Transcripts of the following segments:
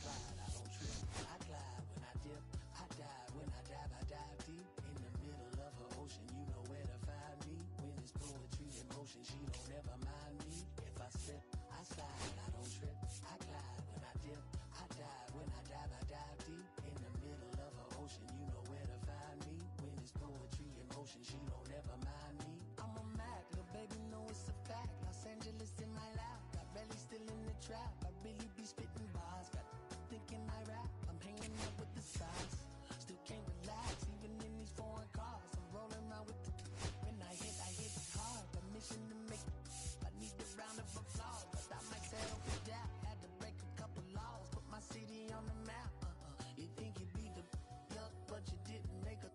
slide, I don't trip. I glide when I dip. I dive when I dive deep. In the middle of her ocean, you know where to find me. When it's poetry in motion, she don't ever mind me. If I slip, I slide, I don't trip. I glide when I dip. I dive when I dive deep. In the middle of her ocean, you know where to find me. When it's poetry in motion, she don't ever mind me. I'm a Mac, little baby, know it's a fact. Los Angeles in my lap, got belly still in the trap. I really be spitting bars, got thinking I rap. I'm hanging out with the sides, still can't relax, even in these foreign cars. I'm rolling around with the when I hit hard. Permission to make I need a round of applause, but I might settle for that. Had to break a couple laws, put my city on the map. You think you beat the up, but you didn't make a.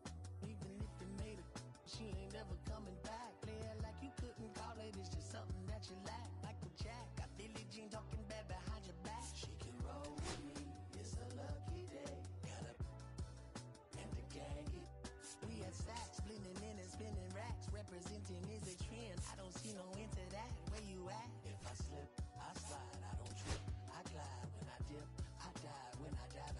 Even if you made it, she ain't never coming back. Play it like you couldn't call it, it's just something that you lack. Michael Jack, got Billie Jean talking bad behind your back. She can roll with me, it's a lucky day. Got up and the gang it. We had stacks, blending in and spinning racks. Representing is a trend, I don't see no end to that. Where you at? If I slip, I slide, I don't trip. I glide when I dip. I dive when I dive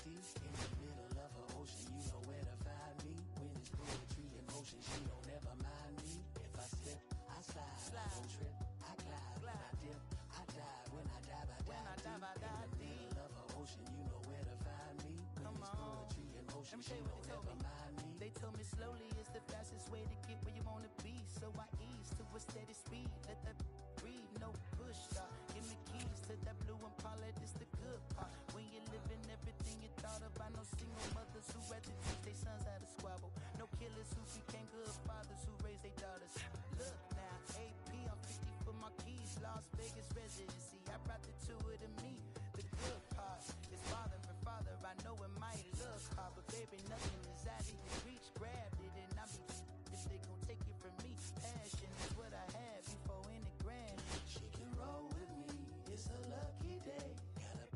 deep. In the middle of her ocean, you know where to find me. When it's poetry in motion, she don't ever mind me. If I slip, I slide, I don't trip. I glide when I dip. I dive when I dive deep. In the middle of her ocean, you know where to find me. When it's poetry in motion, she don't ever mind me. They told me slowly is the fastest way to get where you wanna be. So I ease to a steady speed. Let that breathe, no push stop. Give me keys to that blue Impala, this the good part. When you're living everything you thought of. I know single mothers who rather teach their sons how to squabble. No killers who became good fathers who raised their daughters. Look now, AP, I'm 50 for my keys. Las Vegas residency, I brought the two of to me. The good part is father and father. I know it might look hard, but baby, nothing is out of your reach. Grabbed it and I be if they gon' take it from me. Passion is what I had before any grand. She can roll with me, it's a lucky day. Got up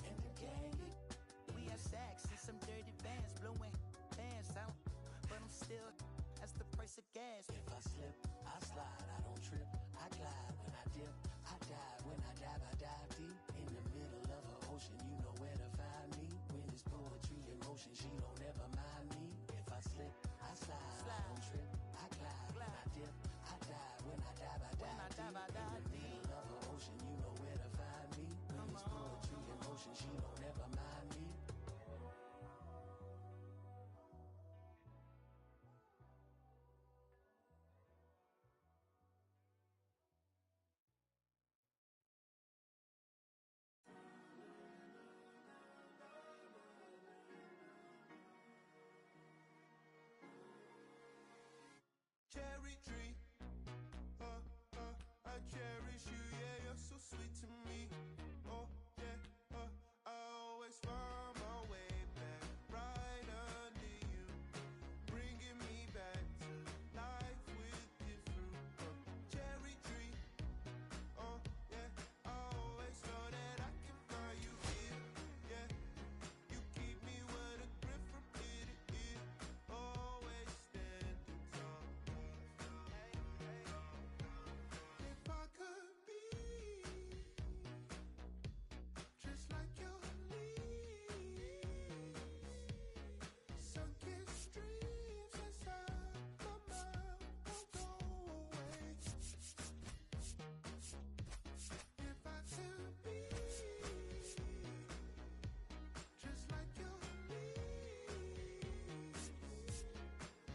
and the gang it. We have sacks and some dirty vans, blowing fans out, but I'm still. That's the price of gas. If I slip, I slide, I don't trip. I glide when I dip. I dive when I dive deep. In the middle of her ocean, you know where to find me. When it's poetry in motion, she don't ever mind me. If I slip, I slide, I don't trip. I glide when I dip. I dive when I dive deep. In the middle of her ocean, you know where to find me. When it's poetry in motion, she don't ever mind me. Cherry tree, I cherish you, yeah, you're so sweet to me. Oh, yeah, I always find my way back right under you, bringing me back to life with your fruit. Cherry tree, oh, yeah, I always know that I can find you here, yeah. You keep me with a grip from ear to ear, always standing tall. If I could be just like your leaves, sunken streams inside my mind won't go away. If I could be just like your leaves,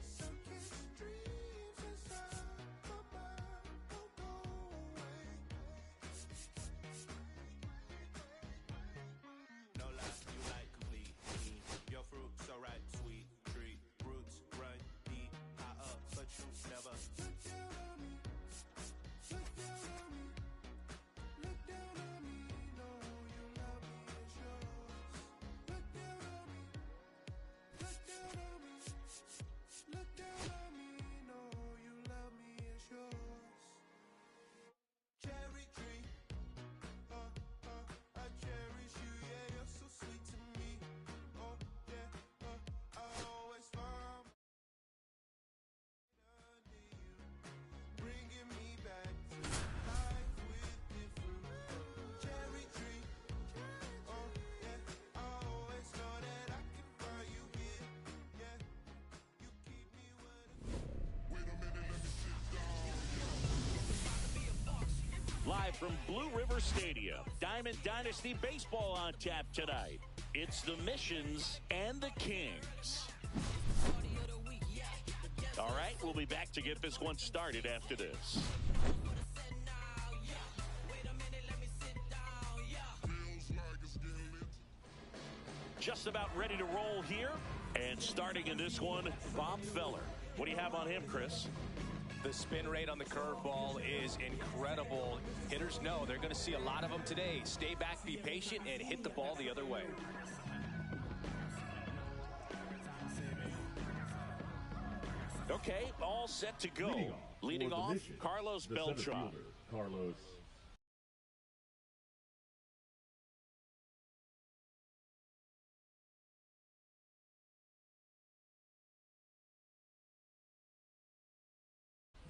sunken streams inside my mind won't go away. No lie, you like complete me. Your fruit so ripe, sweet tree. Roots run deep, high up, but you never. Look down on me, look down on me, look down on me, know you love me, it's yours. Look down on me, look down on me, look down on me, know you love me, it's yours. Cherry tree, I cherish you, yeah, you're so sweet to me. Oh, yeah, I always find under Live from Blue River Stadium, Diamond Dynasty Baseball on tap tonight. It's the Missions and the Kings. All right, we'll be back to get this one started after this. Just about ready to roll here. And starting in this one, Bob Feller. What do you have on him, Chris? The spin rate on the curveball is incredible. Hitters know they're going to see a lot of them today. Stay back, be patient, and hit the ball the other way. Okay, all set to go. Leading off, Carlos Beltran. Carlos.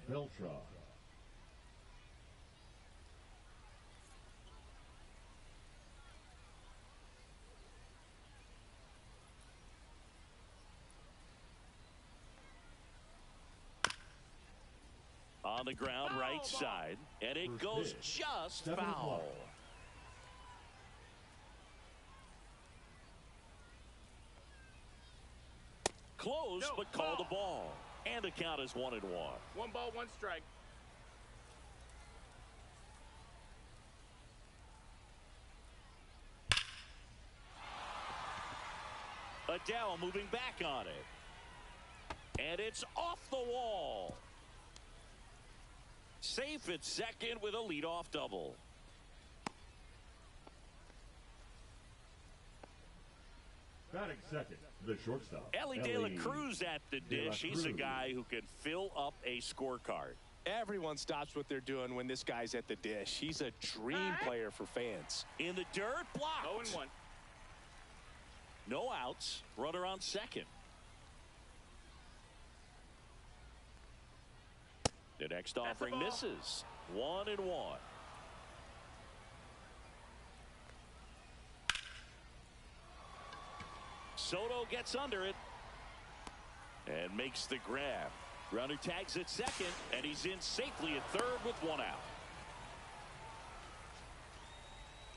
Beltran. On the ground, right side, and it goes just foul. Close, but called the ball. And the count is 1-1. 1 ball, 1 strike. Adele moving back on it. And it's off the wall. Safe at second with a leadoff double. Batting second, the shortstop. Ellie De La Cruz at the dish. He's a guy who can fill up a scorecard. Everyone stops what they're doing when this guy's at the dish. He's a dream player for fans. In the dirt, blocked. 0-1. No outs. Runner on second. The next offering misses. 1-1. Soto gets under it and makes the grab. Runner tags at second, and he's in safely at third with 1 out.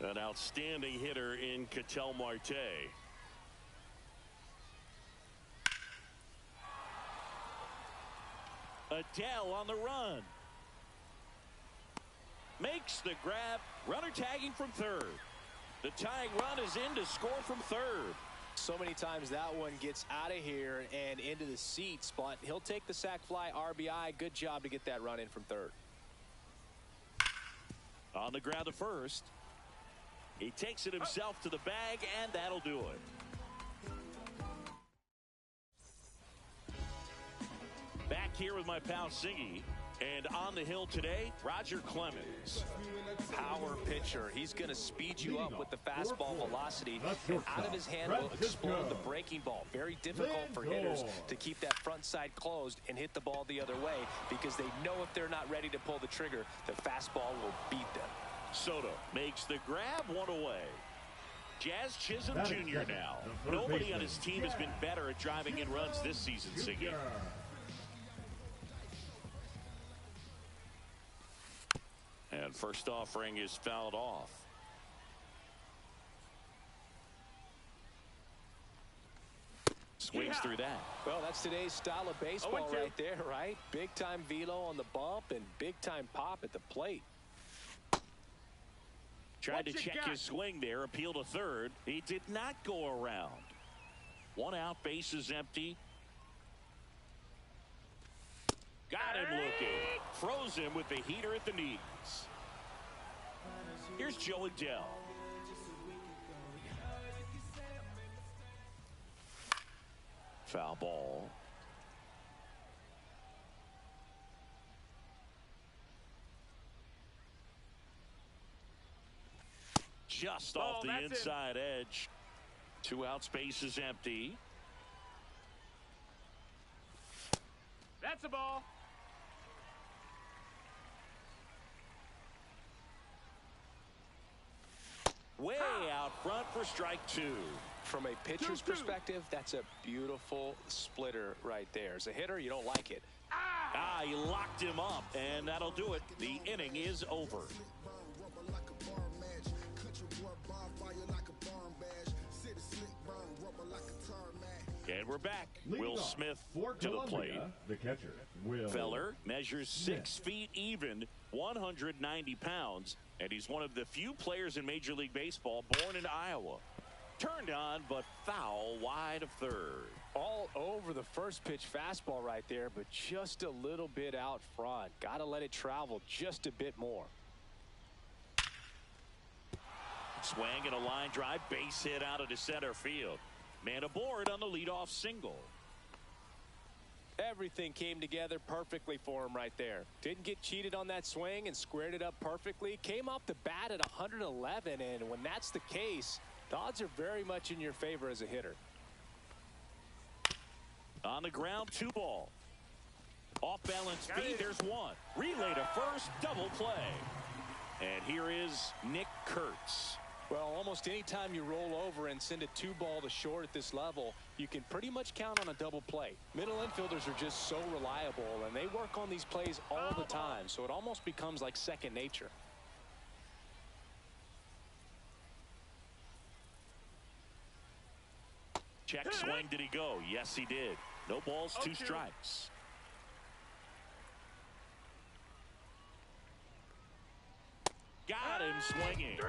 An outstanding hitter in Ketel Marte. Adele on the run. Makes the grab. Runner tagging from third. The tying run is in to score from third. So many times that one gets out of here and into the seats, but he'll take the sac fly RBI. Good job to get that run in from third. On the ground to first. He takes it himself to the bag, and that'll do it. Back here with my pal Siggy. And on the hill today, Roger Clemens. Power pitcher. He's going to speed you up with the fastball velocity, and out of his hand will explode the breaking ball. Very difficult for hitters to keep that front side closed and hit the ball the other way, because they know if they're not ready to pull the trigger, the fastball will beat them. Soto makes the grab, 1 away. Jazz Chisholm Jr. now. Nobody on his team has been better at driving in runs this season, Siggy. And first offering is fouled off. Swings through that. Well, that's today's style of baseball right there, right? Big time velo on the bump and big time pop at the plate. Tried to check his swing there, appeal to third. He did not go around. 1 out, bases empty. Got him looking. Froze him with the heater at the knees. Here's Joe Adele. Foul ball. Just off the inside edge. 2 outs, bases empty. That's a ball. Way out front for strike 2. From a pitcher's perspective, that's a beautiful splitter right there. As a hitter, you don't like it. He locked him up, and that'll do it. The inning is over. And we're back. Leading Will off Smith for to the plate. Columbia, the catcher, Will Feller measures Smith. 6 feet even, 190 pounds, and he's one of the few players in Major League Baseball born in Iowa. Turned on, but foul wide of third. All over the first pitch fastball right there, but just a little bit out front. Got to let it travel just a bit more. Swing and a line drive, base hit out into center field. Man aboard on the leadoff single. Everything came together perfectly for him right there. Didn't get cheated on that swing and squared it up perfectly. Came off the bat at 111, and when that's the case, the odds are very much in your favor as a hitter. On the ground, 2 ball. Off balance speed, there's 1. Relay to first, double play. And here is Nick Kurtz. Well, almost any time you roll over and send a 2-ball to short at this level, you can pretty much count on a double play. Middle infielders are just so reliable, and they work on these plays all the time, so it almost becomes like second nature. Check swing, did he go? Yes, he did. No balls, 2 strikes. Got him swinging.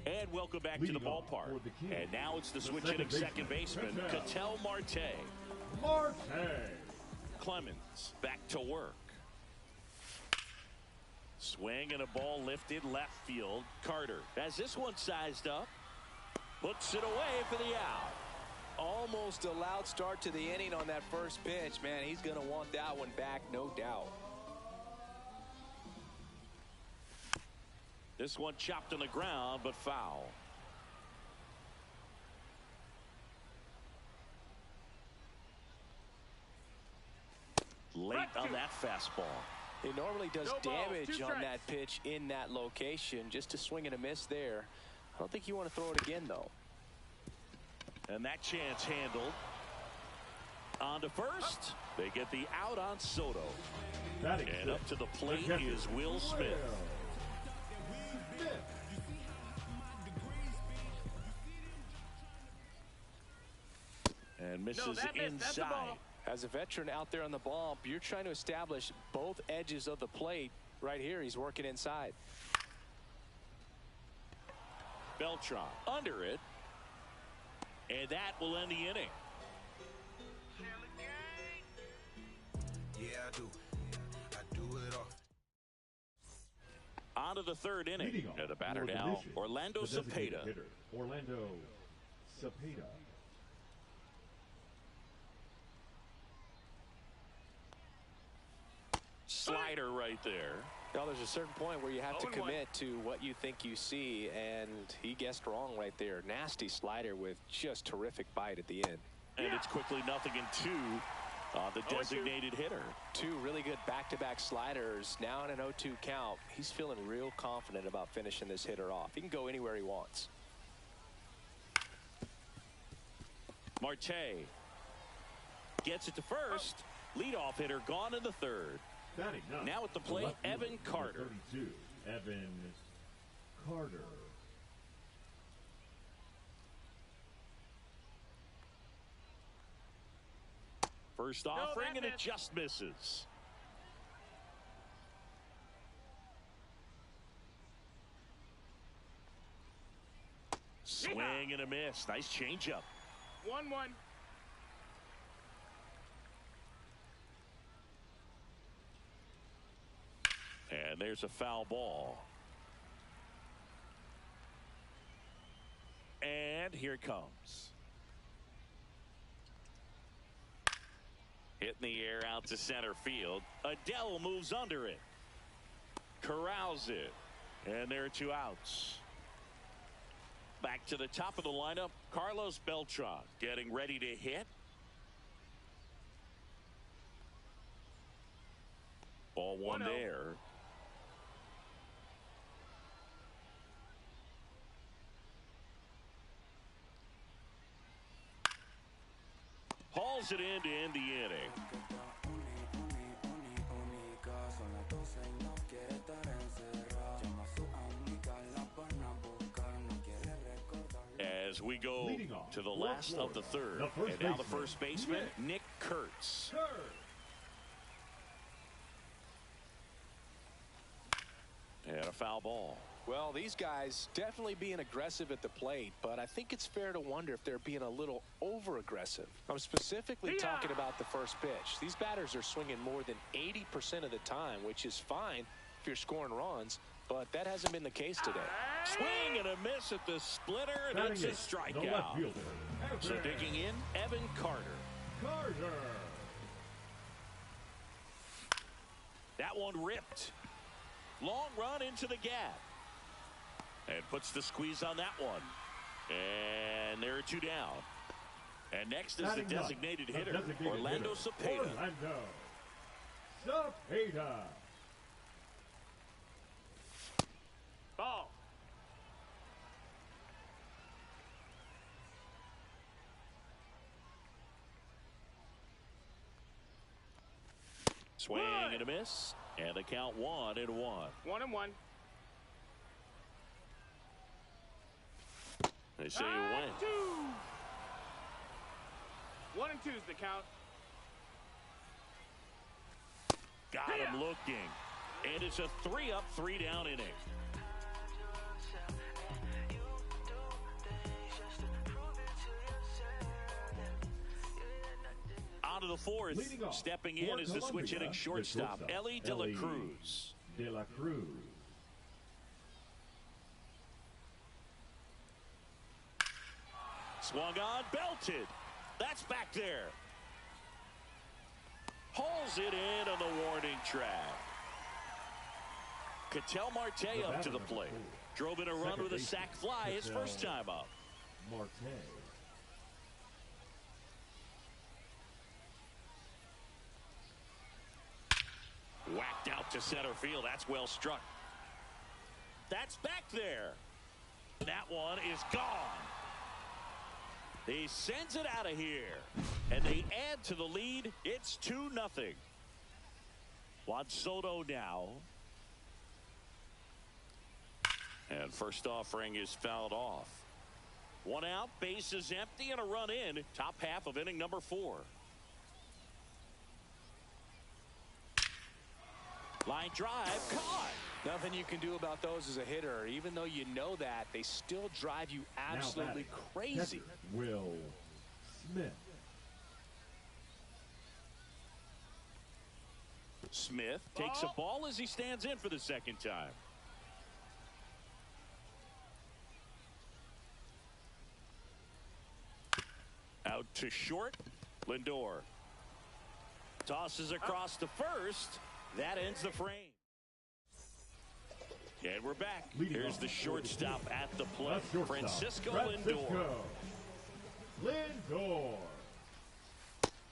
And welcome back to the ballpark. And now it's the switch hitting second baseman, Ketel Marte. Clemens back to work. Swing and a ball lifted left field. Carter has this one sized up. Puts it away for the out. Almost a loud start to the inning on that first pitch. Man, he's going to want that one back, no doubt. This one chopped on the ground, but foul. Late on that fastball. It normally does damage on that pitch in that location. Just a swing and a miss there. I don't think you want to throw it again, though. And that chance handled. On to first. They get the out on Soto. And up to the plate is Will Smith. And misses inside. As a veteran out there on the bump, you're trying to establish both edges of the plate. Right here, he's working inside. Beltran under it. And that will end the inning. Yeah, I do. I do it all. On to the third inning. And the batter now, Orlando Cepeda. Orlando Cepeda. Slider right there. Now, there's a certain point where you have to commit to what you think you see, and he guessed wrong right there. Nasty slider with just terrific bite at the end. And it's quickly 0-2 on the designated hitter. 2 really good back-to-back sliders. Now in an 0-2 count, he's feeling real confident about finishing this hitter off. He can go anywhere he wants. Marte gets it to first. Leadoff hitter gone in the third. Now at the plate, Evan Carter. 32, Evan Carter. First offering, and it just misses. Swing and a miss. Nice changeup. 1-1. And there's a foul ball. And here it comes. Hit in the air out to center field. Adele moves under it. Corrals it. And there are 2 outs. Back to the top of the lineup, Carlos Beltran getting ready to hit. Ball 1 there. Hauls it in to end the inning. As we go to the last of the third. And now the first baseman, Nick Kurtz. And a foul ball. Well, these guys definitely being aggressive at the plate, but I think it's fair to wonder if they're being a little over-aggressive. I'm specifically talking about the first pitch. These batters are swinging more than 80% of the time, which is fine if you're scoring runs, but that hasn't been the case today. Swing and a miss at the splitter, and it's a strikeout. So digging in, Evan Carter. That one ripped. Long run into the gap. And puts the squeeze on that one. And there are two down. And next is the designated hitter, Orlando Cepeda. Ball. Swing and a miss. And the count 1-1. 1-1. They say you win. 1 and 2's the count. Got him looking. And it's a 3-up, 3-down inning. On to the fourth. Stepping in is the switch hitting shortstop, Ellie De La Cruz. Swung on, belted. That's back there. Hauls it in on the warning track. Ketel Marte up to the plate. Drove in a run with a sac fly his first time up. Whacked out to center field. That's well struck. That's back there. That one is gone. He sends it out of here. And they add to the lead. It's 2-0. Juan Soto now. And first offering is fouled off. One out, base is empty, and a run in. Top half of inning number 4. Line drive, caught. Nothing you can do about those as a hitter. Even though you know that, they still drive you absolutely crazy. Will Smith. Smith takes a ball as he stands in for the second time. Out to short. Lindor tosses across to first. That ends the frame. And we're back. Here's the shortstop at the plate, Francisco Lindor.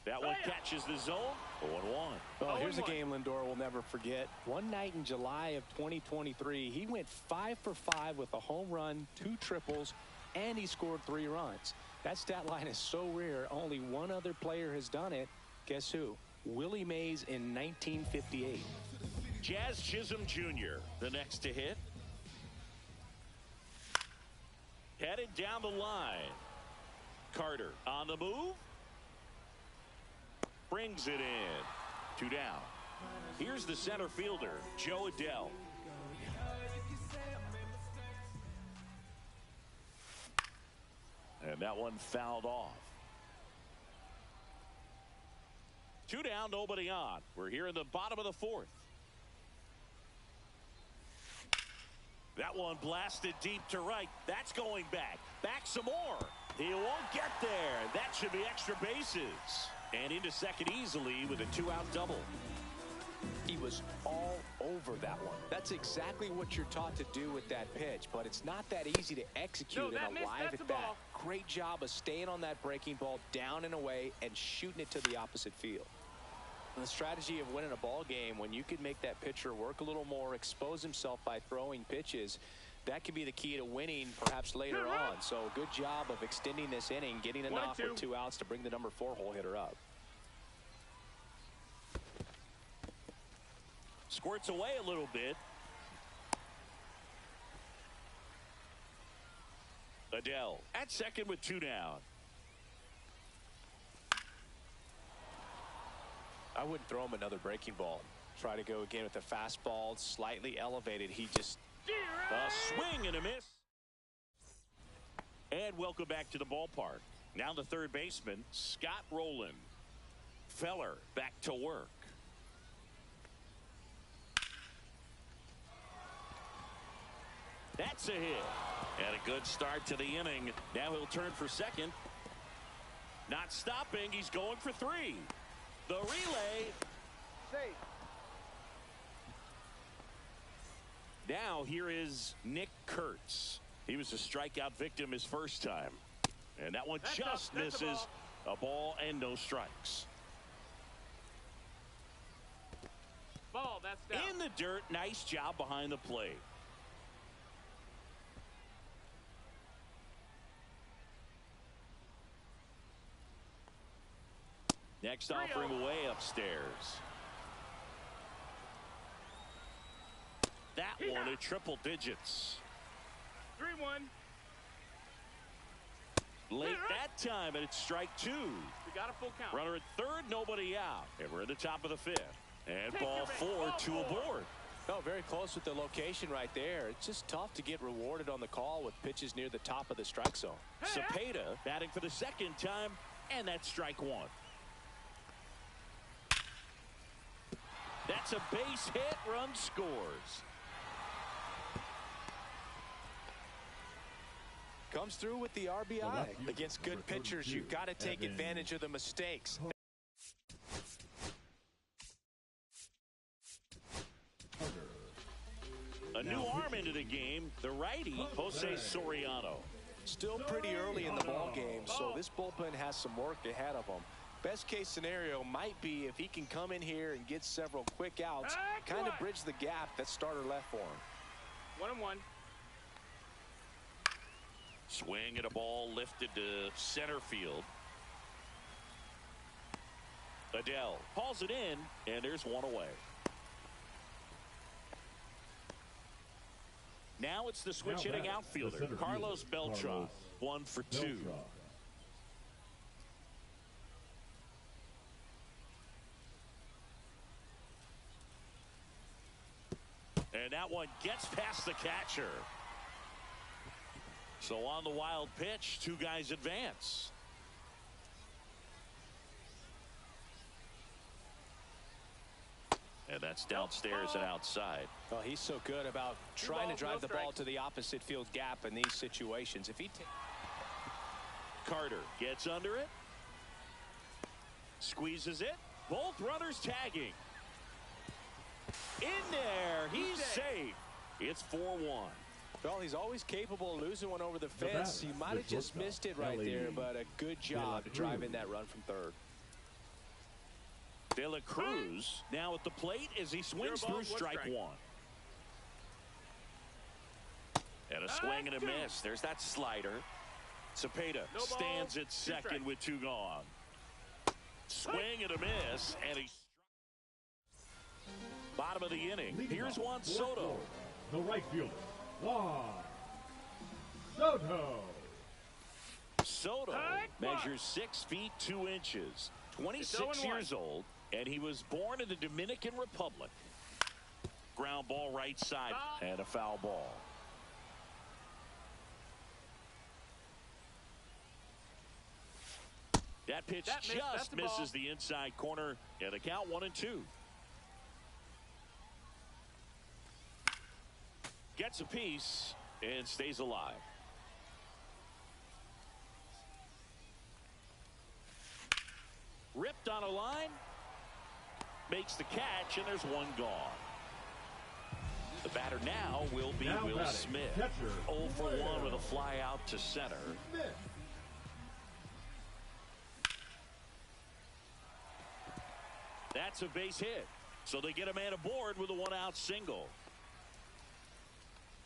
That one catches the zone. 0-1. Well, here's a game Lindor will never forget. One night in July of 2023, he went 5 for 5 with a home run, 2 triples, and he scored 3 runs. That stat line is so rare. Only one other player has done it. Guess who? Willie Mays in 1958. Jazz Chisholm Jr., the next to hit. Headed down the line. Carter on the move. Brings it in. 2 down. Here's the center fielder, Joe Adell. And that one fouled off. 2 down, nobody on. We're here in the bottom of the 4th. That one blasted deep to right. That's going back. Back some more. He won't get there. That should be extra bases. And into second easily with a 2-out double. He was all over that one. That's exactly what you're taught to do with that pitch, but it's not that easy to execute in a live at bat. Great job of staying on that breaking ball down and away and shooting it to the opposite field. The strategy of winning a ball game, when you could make that pitcher work a little more, expose himself by throwing pitches, that could be the key to winning perhaps later on. So good job of extending this inning, getting a knock with 2 outs to bring the number 4 hole hitter up. Squirts away a little bit. A Adele at second with 2 down. I wouldn't throw him another breaking ball. Try to go again with the fastball, slightly elevated. He just... A swing and a miss. And welcome back to the ballpark. Now the third baseman, Scott Rowland. Feller back to work. That's a hit. And a good start to the inning. Now he'll turn for second. Not stopping. He's going for 3. The relay. Safe. Now here is Nick Kurtz. He was a strikeout victim his first time. And that one just misses. A ball and no strikes. Ball, that's down. In the dirt. Nice job behind the plate. Next offering away upstairs. That one at triple digits. 3-1. Late that time, and it's strike 2. We got a full count. Runner at third, nobody out. And we're in the top of the 5th. And ball 4, 2 aboard. Oh, very close with the location right there. It's just tough to get rewarded on the call with pitches near the top of the strike zone. Cepeda batting for the second time, and that's strike 1. That's a base hit. Run scores. Comes through with the RBI. Against good pitchers, you've got to take advantage of the mistakes. A new arm into the game, the righty, Jose Soriano. Still pretty early in the ball game, so this bullpen has some work ahead of them. Best case scenario might be if he can come in here and get several quick outs, kind of bridge the gap that starter left for him. 1-1. Swing at a ball lifted to center field. Adele hauls it in, and there's one away. Now it's the switch hitting outfielder, Carlos Beltran, 1 for 2. And that one gets past the catcher. So on the wild pitch, 2 guys advance. And that's downstairs and outside. Well, he's so good about trying to drive the ball to the opposite field gap in these situations. If he Carter gets under it. Squeezes it. Both runners tagging. In there. He's safe. It's 4-1. Well, he's always capable of losing one over the fence. He might have just missed it right there, but a good job to drive in that run from third. De La Cruz now at the plate as he swings through strike 1. And a swing and a miss. There's that slider. Cepeda stands at second with 2 gone. Swing and a miss, and he's bottom of the inning. Here's Juan Soto. The right fielder, Juan Soto. Soto measures 6 feet 2 inches, 26 years old, and he was born in the Dominican Republic. Ground ball right side and a foul ball. That pitch just misses the inside corner, and the count 1-2. Gets a piece and stays alive. Ripped on a line, makes the catch, and there's 1 gone. The batter now will be Will Smith. 0 for 1 with a fly out to center. That's a base hit. So they get a man aboard with a 1-out single.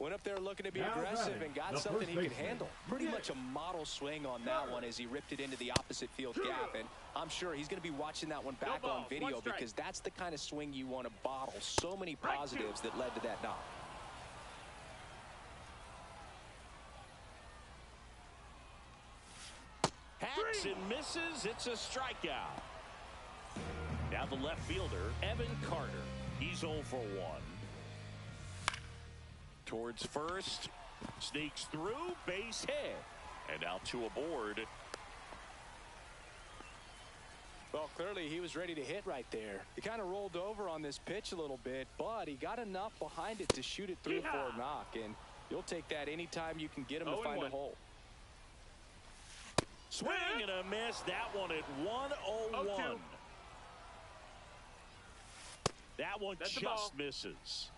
Went up there looking to be aggressive and got something he could handle. Pretty much a model swing on that one as he ripped it into the opposite field gap. And I'm sure he's going to be watching that one back on video because that's the kind of swing you want to bottle. So many positives that led to that knock. Cuts and misses. It's a strikeout. Now the left fielder, Evan Carter. He's 0 for 1. Towards first. Sneaks through. Base hit. And now 2 aboard. Well, clearly he was ready to hit right there. He kind of rolled over on this pitch a little bit, but he got enough behind it to shoot it through for a knock, and you'll take that anytime you can get him to find a hole. Swing and a miss. That one at 101. That one just misses.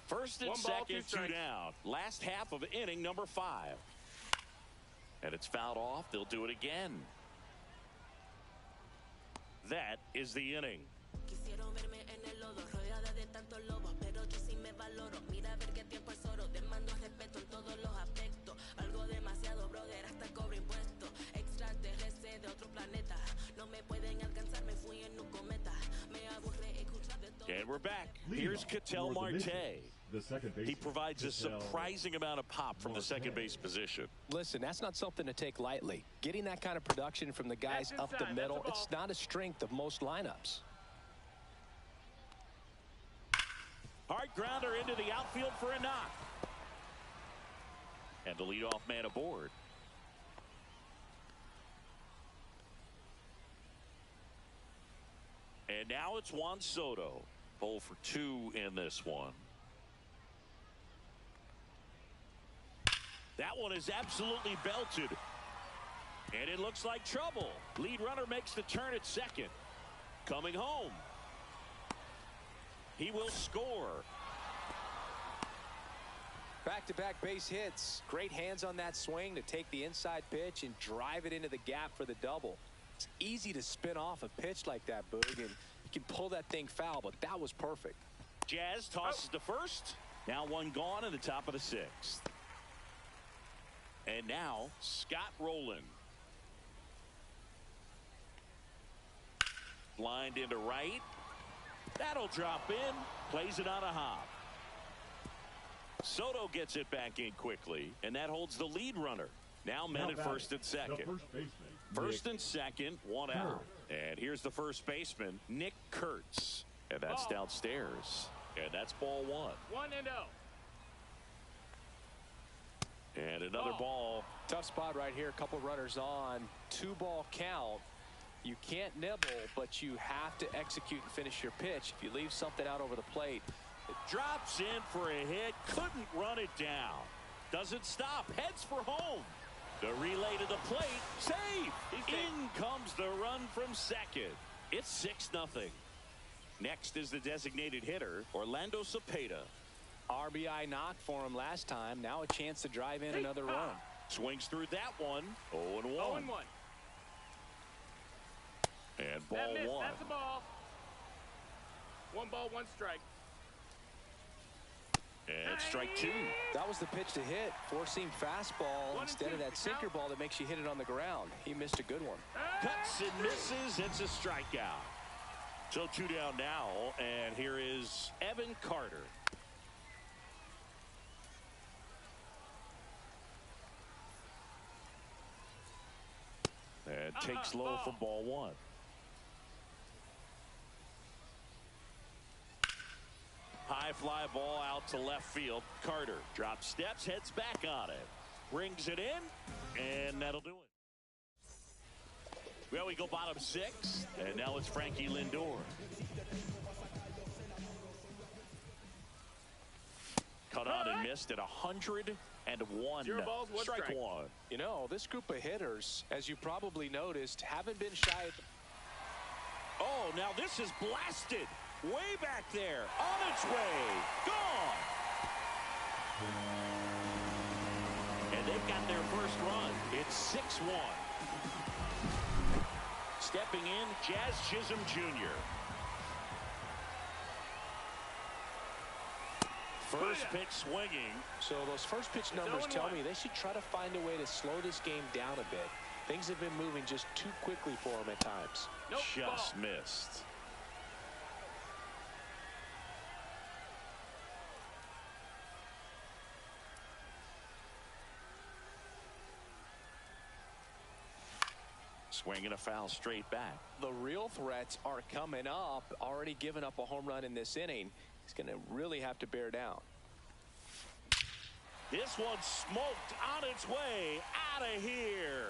First and second, 2 down. Last half of inning number 5. And it's fouled off. They'll do it again. That is the inning. And we're back. Here's Ketel Marte. He provides a surprising amount of pop from the second base position. Listen, that's not something to take lightly. Getting that kind of production from the guys up the middle, it's not a strength of most lineups. Hard grounder into the outfield for a knock. And the leadoff man aboard. And now it's Juan Soto. 0 for 2 in this one. That one is absolutely belted. And it looks like trouble. Lead runner makes the turn at second. Coming home. He will score. Back-to-back base hits. Great hands on that swing to take the inside pitch and drive it into the gap for the double. It's easy to spin off a pitch like that, Boog, and you can pull that thing foul, but that was perfect. Jazz tosses to first. Now one gone in the top of the 6th. And now Scott Rowland. Lined into right. That'll drop in. Plays it on a hop. Soto gets it back in quickly, and that holds the lead runner. Now men at first and second. First and second, 1 out. And here's the first baseman, Nick Kurtz. And that's downstairs. And that's ball 1. 1-0. And another ball. Tough spot right here. A couple runners on. 2-ball count. You can't nibble, but you have to execute and finish your pitch. If you leave something out over the plate. It drops in for a hit. Couldn't run it down. Doesn't stop. Heads for home. The relay to the plate. Save. In comes the run from second. It's 6-0. Next is the designated hitter, Orlando Cepeda. RBI knock for him last time. Now a chance to drive in another run. Swings through that one. 0-1. 0-1. And ball 1. That's a ball. 1 ball, 1 strike. And strike 2. That was the pitch to hit. Four-seam fastball instead of that sinker ball that makes you hit it on the ground. He missed a good one. Cuts and misses. It's a strikeout. So 2 down now. And here is Evan Carter. And takes low for ball 1. High fly ball out to left field. Carter drops steps, heads back on it. Brings it in, and that'll do it. Well, we go bottom 6, and now it's Frankie Lindor. Cut on and missed at 101. 0 balls, 1 strike. 1. You know, this group of hitters, as you probably noticed, haven't been shy. Oh, now this is blasted. Way back there. On its way. Gone. And they've got their first run. It's 6-1. Stepping in, Jazz Chisholm Jr. First pitch swinging. So those first pitch numbers tell me they should try to find a way to slow this game down a bit. Things have been moving just too quickly for them at times. Just missed. Swing and a foul straight back. The real threats are coming up. Already given up a home run in this inning. He's going to really have to bear down. This one smoked on its way out of here.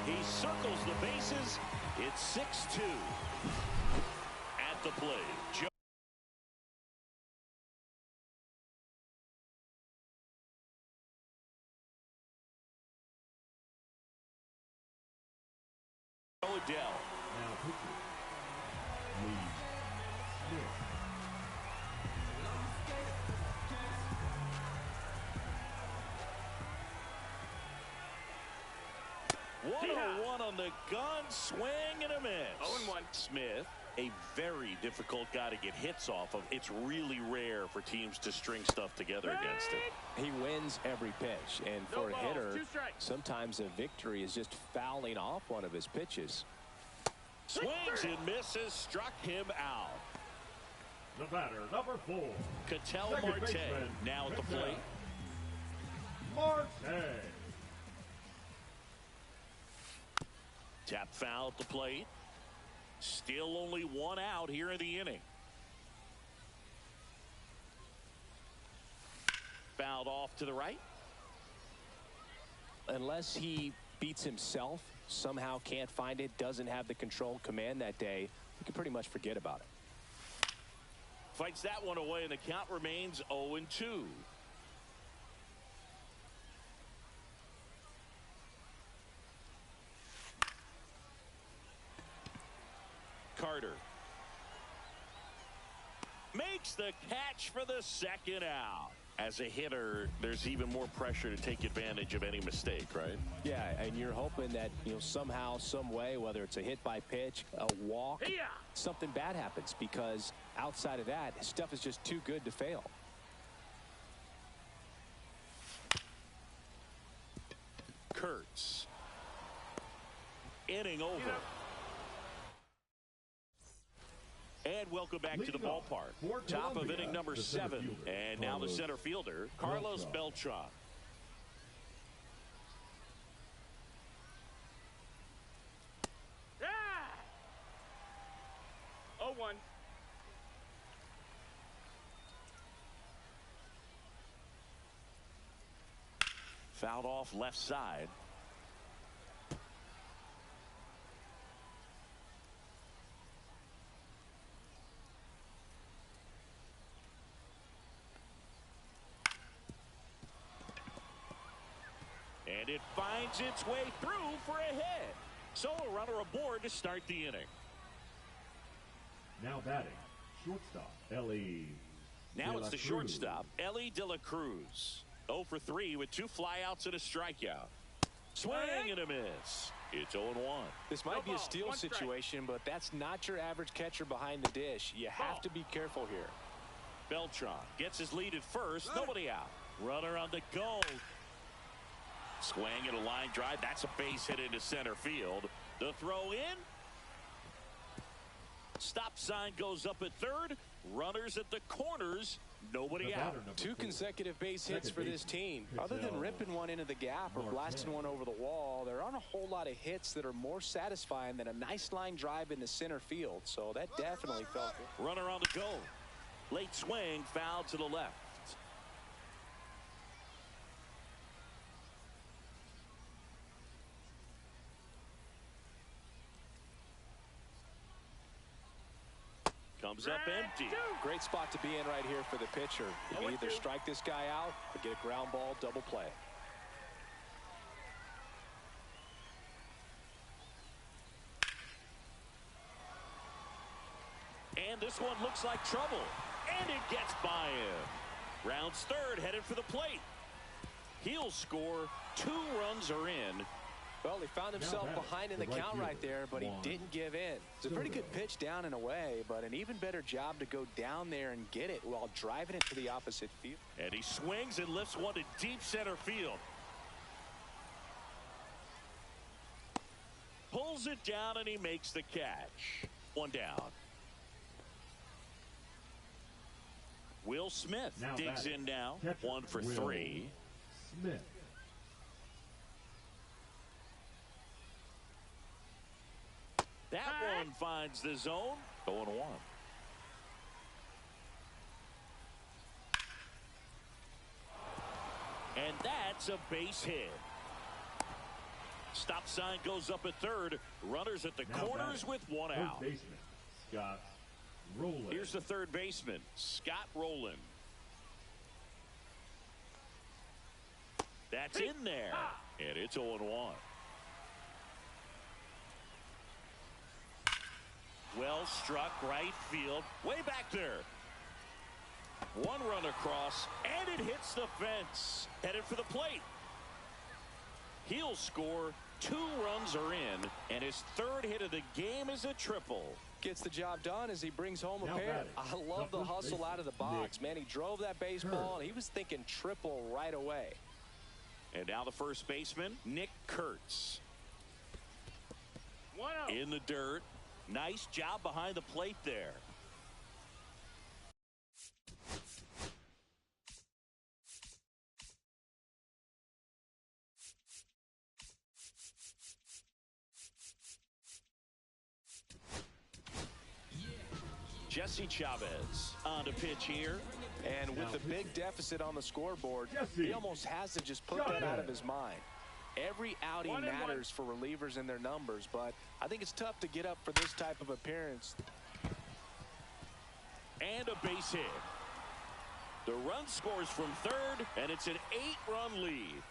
He circles the bases. It's 6-2. At the plate, Joe. Adele. Now pitcher. Lee Smith. 101 on the gun, swing and a miss. 0-1. Smith, a very difficult guy to get hits off of. It's really rare for teams to string stuff together against him. He wins every pitch, and No for a balls, hitter, 2 strikes. sometimes a victory is just fouling off one of his pitches. Swings and misses, struck him out. The batter, number 4. Ketel Second Marte baseman, now at the Ketel plate. Marte. Tap foul at the plate. Still only 1 out here in the inning. Fouled off to the right. Unless he beats himself, somehow can't find it, doesn't have the control command that day, you can pretty much forget about it. Fights that one away, and the count remains 0-2. Carter makes the catch for the second out. As a hitter, there's even more pressure to take advantage of any mistake, right? Yeah, and you're hoping that, somehow, some way, whether it's a hit by pitch, a walk, something bad happens, because outside of that, stuff is just too good to fail. Kurtz. Inning over. And welcome back to the ballpark. Top of inning number 7. And now the center fielder, Carlos Beltran. Yeah! 0-1. Fouled off left side. And it finds its way through for a hit. So a runner aboard to start the inning. Now batting, shortstop, Ellie. Now it's the shortstop, Ellie De La Cruz. 0 for 3 with 2 flyouts and a strikeout. Swing and a miss. It's 0-1. This might be a steal situation, but that's not your average catcher behind the dish. You have to be careful here. Beltran gets his lead at first. Nobody out. Runner on the go. Swing and a line drive. That's a base hit into center field. The throw in. Stop sign goes up at third. Runners at the corners. Nobody out. 2 consecutive base hits for this team. Other than ripping one into the gap or blasting one over the wall, there aren't a whole lot of hits that are more satisfying than a nice line drive into center field. So that definitely felt good. Runner on the go. Late swing, foul to the left. Comes up empty. Great spot to be in right here for the pitcher. You can either strike this guy out or get a ground ball double play. And this one looks like trouble. And it gets by him. Rounds third, headed for the plate. He'll score. 2 runs are in. Well, he found himself behind in the count right there, but he didn't give in. It's a pretty good pitch down and away, but an even better job to go down there and get it while driving it to the opposite field. And he swings and lifts one to deep center field. Pulls it down and he makes the catch. 1 down. Will Smith digs in now. 1 for 3. Smith. That one finds the zone. 0-1. And that's a base hit. Stop sign goes up at third. Runners at the corners with one out. Third baseman, Scott Rowland. Here's the third baseman, Scott Rowland. That's in there. And it's 0-1. Well struck right field. Way back there. One run across, and it hits the fence. Headed for the plate. He'll score. 2 runs are in, and his third hit of the game is a triple. Gets the job done as he brings home a Now pair. batting, I love the hustle out of the box. Man, he drove that baseball, and he was thinking triple right away. And now the first baseman, Nick Kurtz. 1-0. In the dirt. Nice job behind the plate there. Jesse Chavez on to pitch here. And with the big deficit on the scoreboard, Jesse he almost has to just put that out of his mind. Every outing 1-1. matters for relievers and their numbers, but I think it's tough to get up for this type of appearance. And a base hit. The run scores from third, and it's an 8-run lead.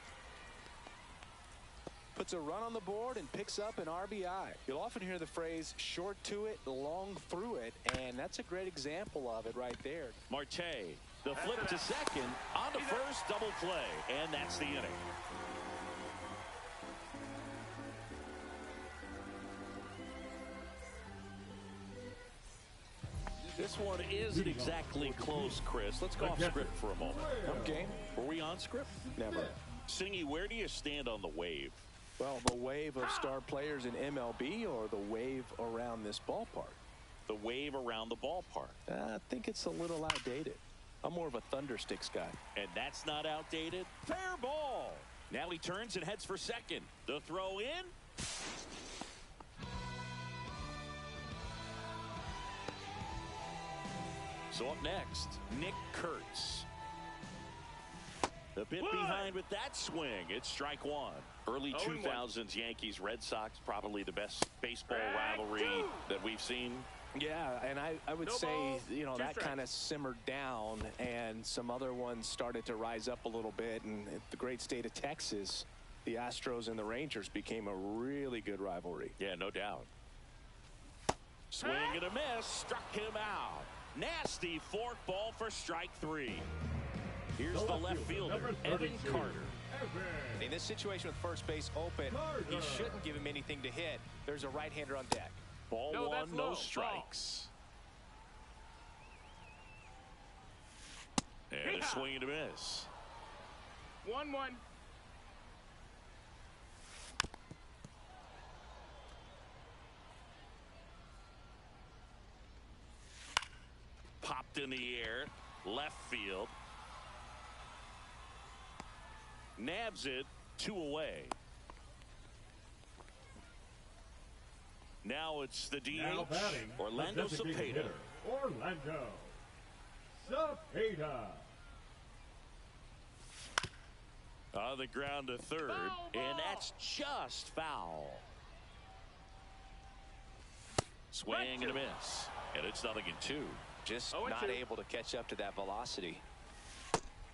Puts a run on the board and picks up an RBI. You'll often hear the phrase short to it, long through it, and that's a great example of it right there. Marte, the flip to second, on to first, double play, and that's the inning. This one isn't exactly close, Chris. Let's go off script for a moment. Okay. Were we on script? Never. Singy, where do you stand on the wave? Well, the wave of star players in MLB or the wave around this ballpark? The wave around the ballpark. I think it's a little outdated. I'm more of a thundersticks guy. And that's not outdated. Fair ball. Now he turns and heads for second. The throw in. So up next, Nick Kurtz. A bit behind with that swing. It's strike one. Early 2000s Yankees Red Sox, probably the best baseball rivalry that we've seen. Yeah, and I would say, you know, that kind of simmered down and some other ones started to rise up a little bit. And the great state of Texas, the Astros and the Rangers became a really good rivalry. Yeah, no doubt. Swing and a miss. Struck him out. Nasty fork ball for strike 3. Here's the left fielder, Evan Carter. In this situation with first base open, you shouldn't give him anything to hit. There's a right-hander on deck. Ball one, no strikes. And a swing and a miss. 1-1. Popped in the air, left field. Nabs it, 2 away. Now it's the DH, Now batting, Orlando the designated Cepeda. hitter, Orlando Cepeda. On the ground to third, and that's just foul. Swing and a miss, and it's 0-2. Just not able to catch up to that velocity.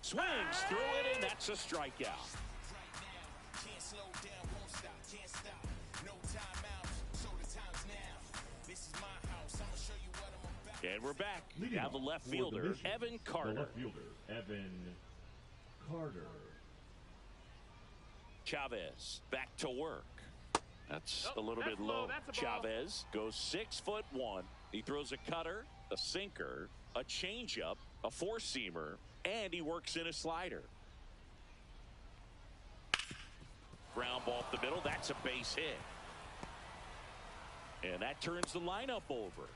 Swings through it, and that's a strikeout. And we're back. Leading Now the off left for the fielder, mission, Evan the Carter. left fielder, Evan Carter. Chavez back to work. That's a little bit low. Chavez goes 6'1". He throws a cutter, a sinker, a changeup, a four-seamer, and he works in a slider. Ground ball up the middle. That's a base hit. And that turns the lineup over.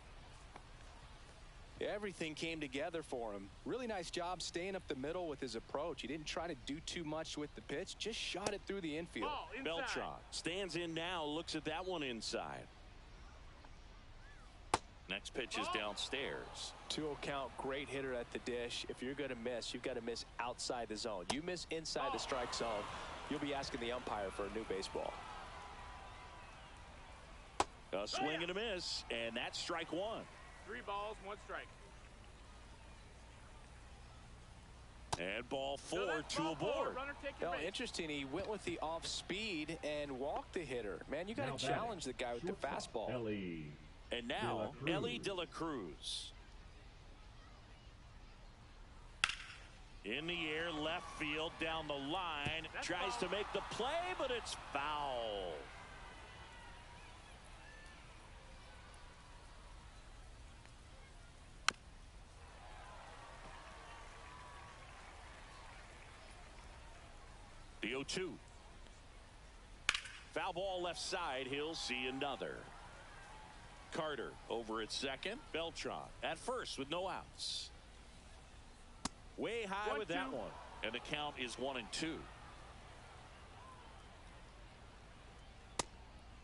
Everything came together for him. Really nice job staying up the middle with his approach. He didn't try to do too much with the pitch, just shot it through the infield. Beltran stands in now, looks at that one inside. Next pitch is downstairs. 2-0 count, great hitter at the dish. If you're going to miss, you've got to miss outside the zone. You miss inside the strike zone, you'll be asking the umpire for a new baseball. A swing and a miss, and that's strike one. 3 balls, 1 strike. And ball 4, 2 aboard. Well, interesting, he went with the off speed and walked the hitter. Man, you got to challenge the guy with the fastball. And now, Ellie De La Cruz. In the air, left field, down the line. Tries to make the play, but it's foul. The 0-2. Foul ball left side. He'll see another. Carter over at second. Beltran at first with no outs. Way high with that one. And the count is 1-2.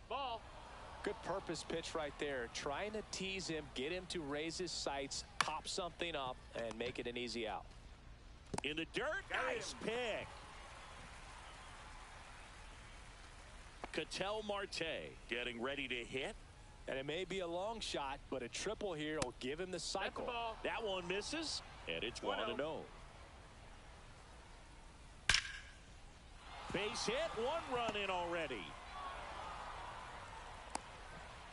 Ball. Good purpose pitch right there. Trying to tease him, get him to raise his sights, pop something up, and make it an easy out. In the dirt. Nice pick. Ketel Marte getting ready to hit. And it may be a long shot, but a triple here will give him the cycle. That one misses, and it's 1-0. Base hit, 1 run in already.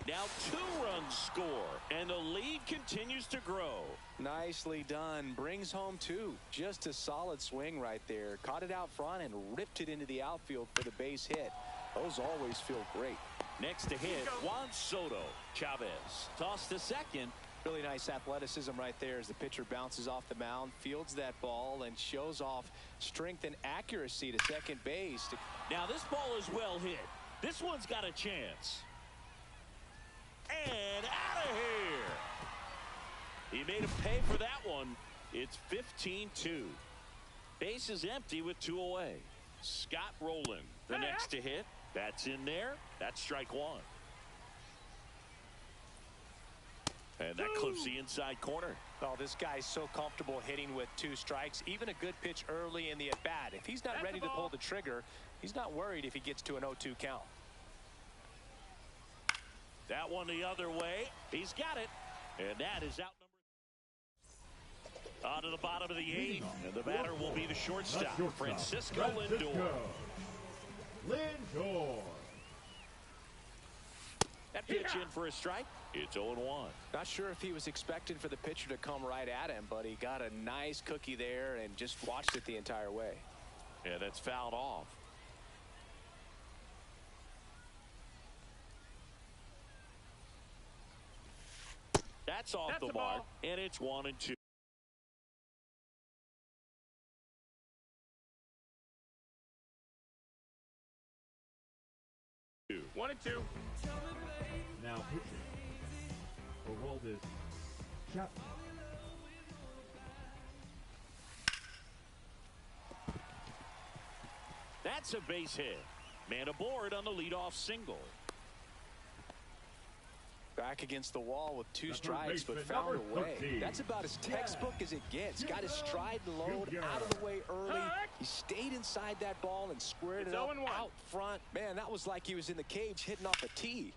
Now 2 runs score, and the lead continues to grow. Nicely done. Brings home 2. Just a solid swing right there. Caught it out front and ripped it into the outfield for the base hit. Those always feel great. Next to hit, Juan Soto. Chavez tossed to second. Really nice athleticism right there as the pitcher bounces off the mound, fields that ball, and shows off strength and accuracy to second base. Now this ball is well hit. This one's got a chance. And out of here. He made him pay for that one. It's 15-2. Base is empty with 2 away. Scott Rowland, the next to hit. That's in there. That's strike 1. And that clips the inside corner. Oh, this guy's so comfortable hitting with 2 strikes. Even a good pitch early in the at-bat. If he's not ready to pull the trigger, he's not worried if he gets to an 0-2 count. That one the other way. He's got it. And that is out number. On to the bottom of the 8th. And the batter will be the shortstop, Francisco Lindor. That pitch in for a strike. It's 0-1. Not sure if he was expecting for the pitcher to come right at him, but he got a nice cookie there and just watched it the entire way. Yeah, that's fouled off. That's off the mark, and it's 1-2. One and two. Now pitching. Aroldis Chapman. That's a base hit. Man aboard on the leadoff single. Back against the wall with 2 strikes, but found a way. That's about as textbook as it gets. Got his stride and load out of the way early. He stayed inside that ball and squared it up out front. Man, that was like he was in the cage hitting off a tee.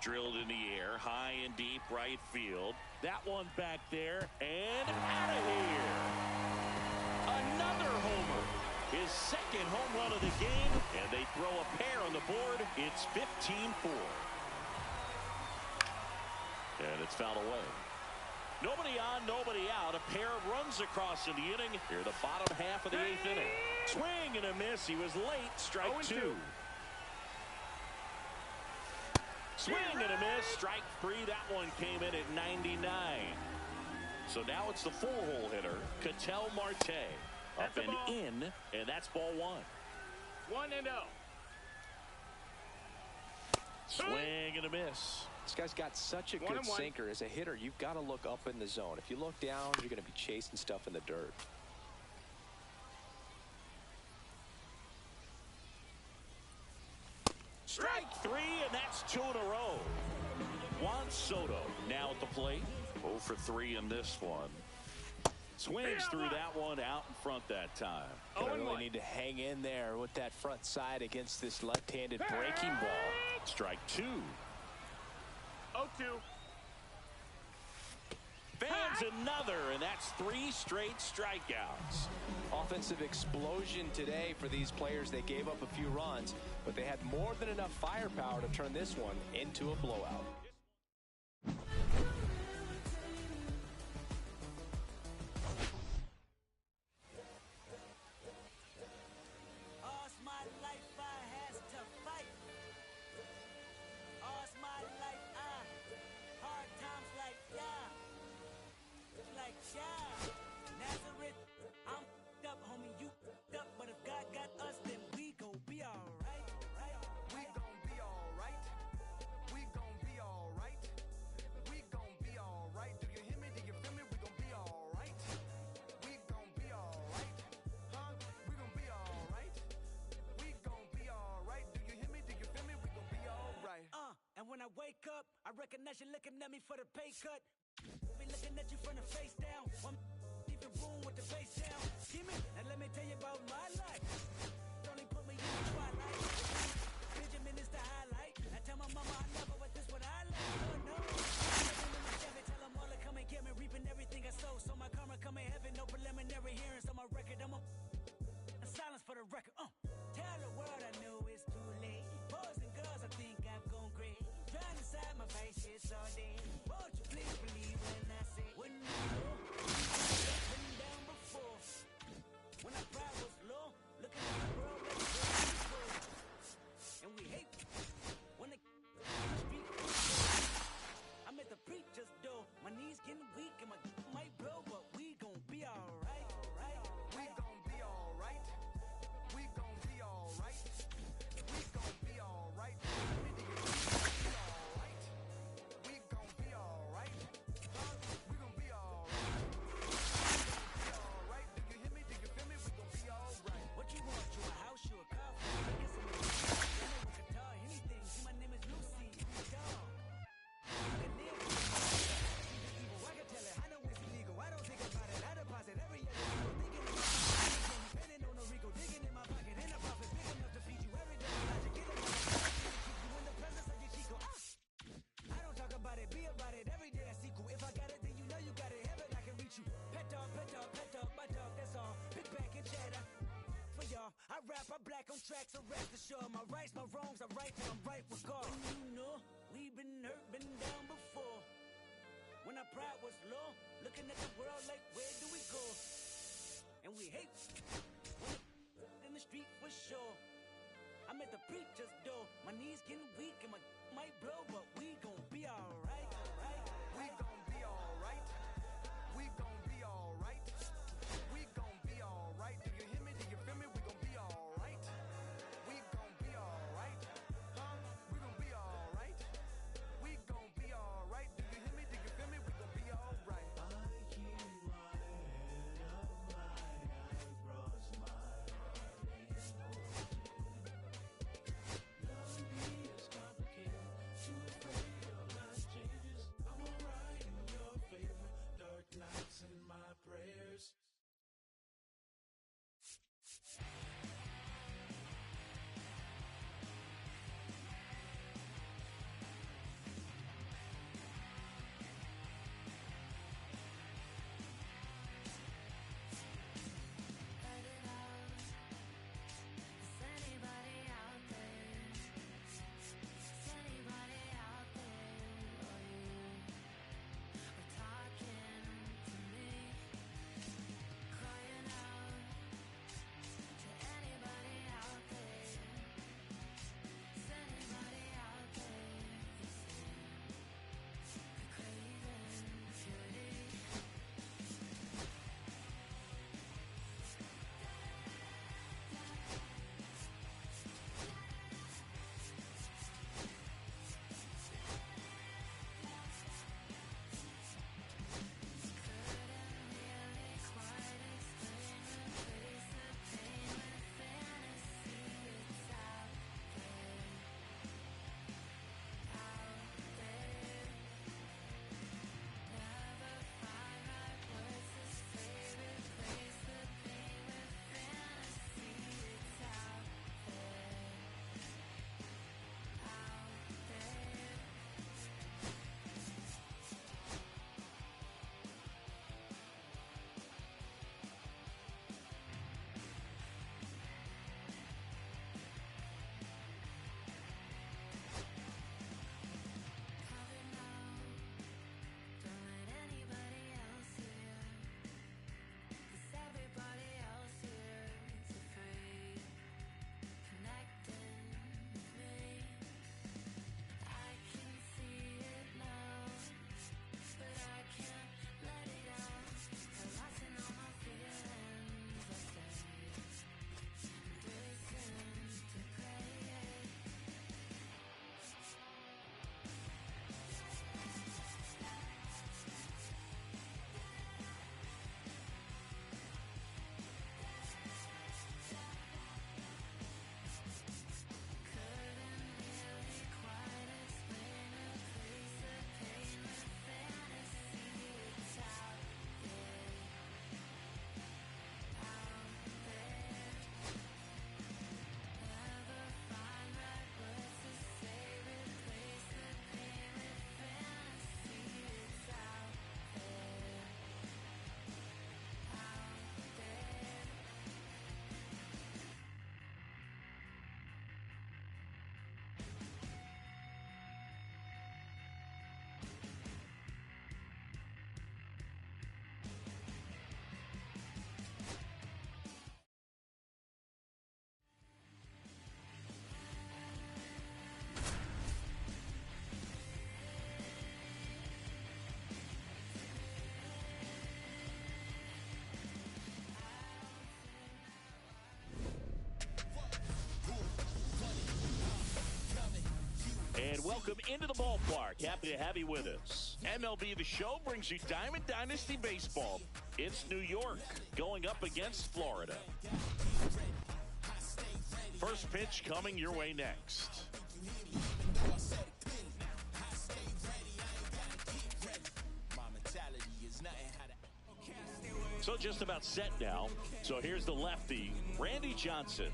Drilled in the air, high and deep right field. That one back there, and out of here. Another homer. His second home run of the game, and they throw a pair on the board. It's 15-4. And it's fouled away. Nobody on, nobody out. A pair of runs across in the inning. Here, the bottom half of the 8th inning. Swing and a miss. He was late. Strike 2. Swing and a miss. Strike 3. That one came in at 99. So now it's the 4-hole hitter, Ketel Marte. Up and in, and that's ball 1. 1-0. Swing and a miss. This guy's got such a good sinker. As a hitter, you've got to look up in the zone. If you look down, you're going to be chasing stuff in the dirt. Strike 3, and that's 2 in a row. Juan Soto now at the plate. 0 for 3 in this one. Swings through that one out in front that time. But I really need to hang in there with that front side against this left-handed breaking ball. Strike 2. 0-2. Fans another, and that's 3 straight strikeouts. Offensive explosion today for these players. They gave up a few runs, but they had more than enough firepower to turn this one into a blowout. When I wake up, I recognize you looking at me for the pay cut. Be looking at you from the face down. I'm even room with the face down. Give me, and let me tell you about my life. Only put me in the twilight. Benjamin is the highlight. I tell my mama I never what this what I like. Oh no. Tell them all to come and get me, reaping everything I sow. So my karma come in heaven, no preliminary hearings on my record. I'm a silence for the record. Tell the world I know it's too late. Boys and girls, I think I've gone crazy. Trying inside my face, it's all day. Won't you please believe when I say, when you know, been down before. When I pride was low, looking at the world like before. And we hate when the street was low. I'm at the preacher's door, my knees getting weak and my might blow, but we gon' be alright. We gon' be alright. We gon' be alright. We gon' be alright. I rap, I black on tracks, so rest assured. My rights, my wrongs, I right till I'm right with God. And you know, we've been hurt, been down before. When our pride was low, looking at the world like, where do we go? And we hate when in the street for sure. I'm at the preacher's door, my knees getting weak and my might blow, but we gon' be alright. We gon' be alright. We gon' be alright. We gon' be alright. Do you hear me? Do you feel me? We gon' be alright. We gon' be alright. Huh? We gon' be alright. We gon' be alright. Do you hear me? Do you feel me? We gon' be alright. I keep my head up high, I cross my heart in motion. Love me is complicated, too afraid and welcome into the ballpark. Happy to have you with us. MLB The Show brings you Diamond Dynasty Baseball. It's New York going up against Florida. First pitch coming your way next. So just about set now. So here's the lefty, Randy Johnson.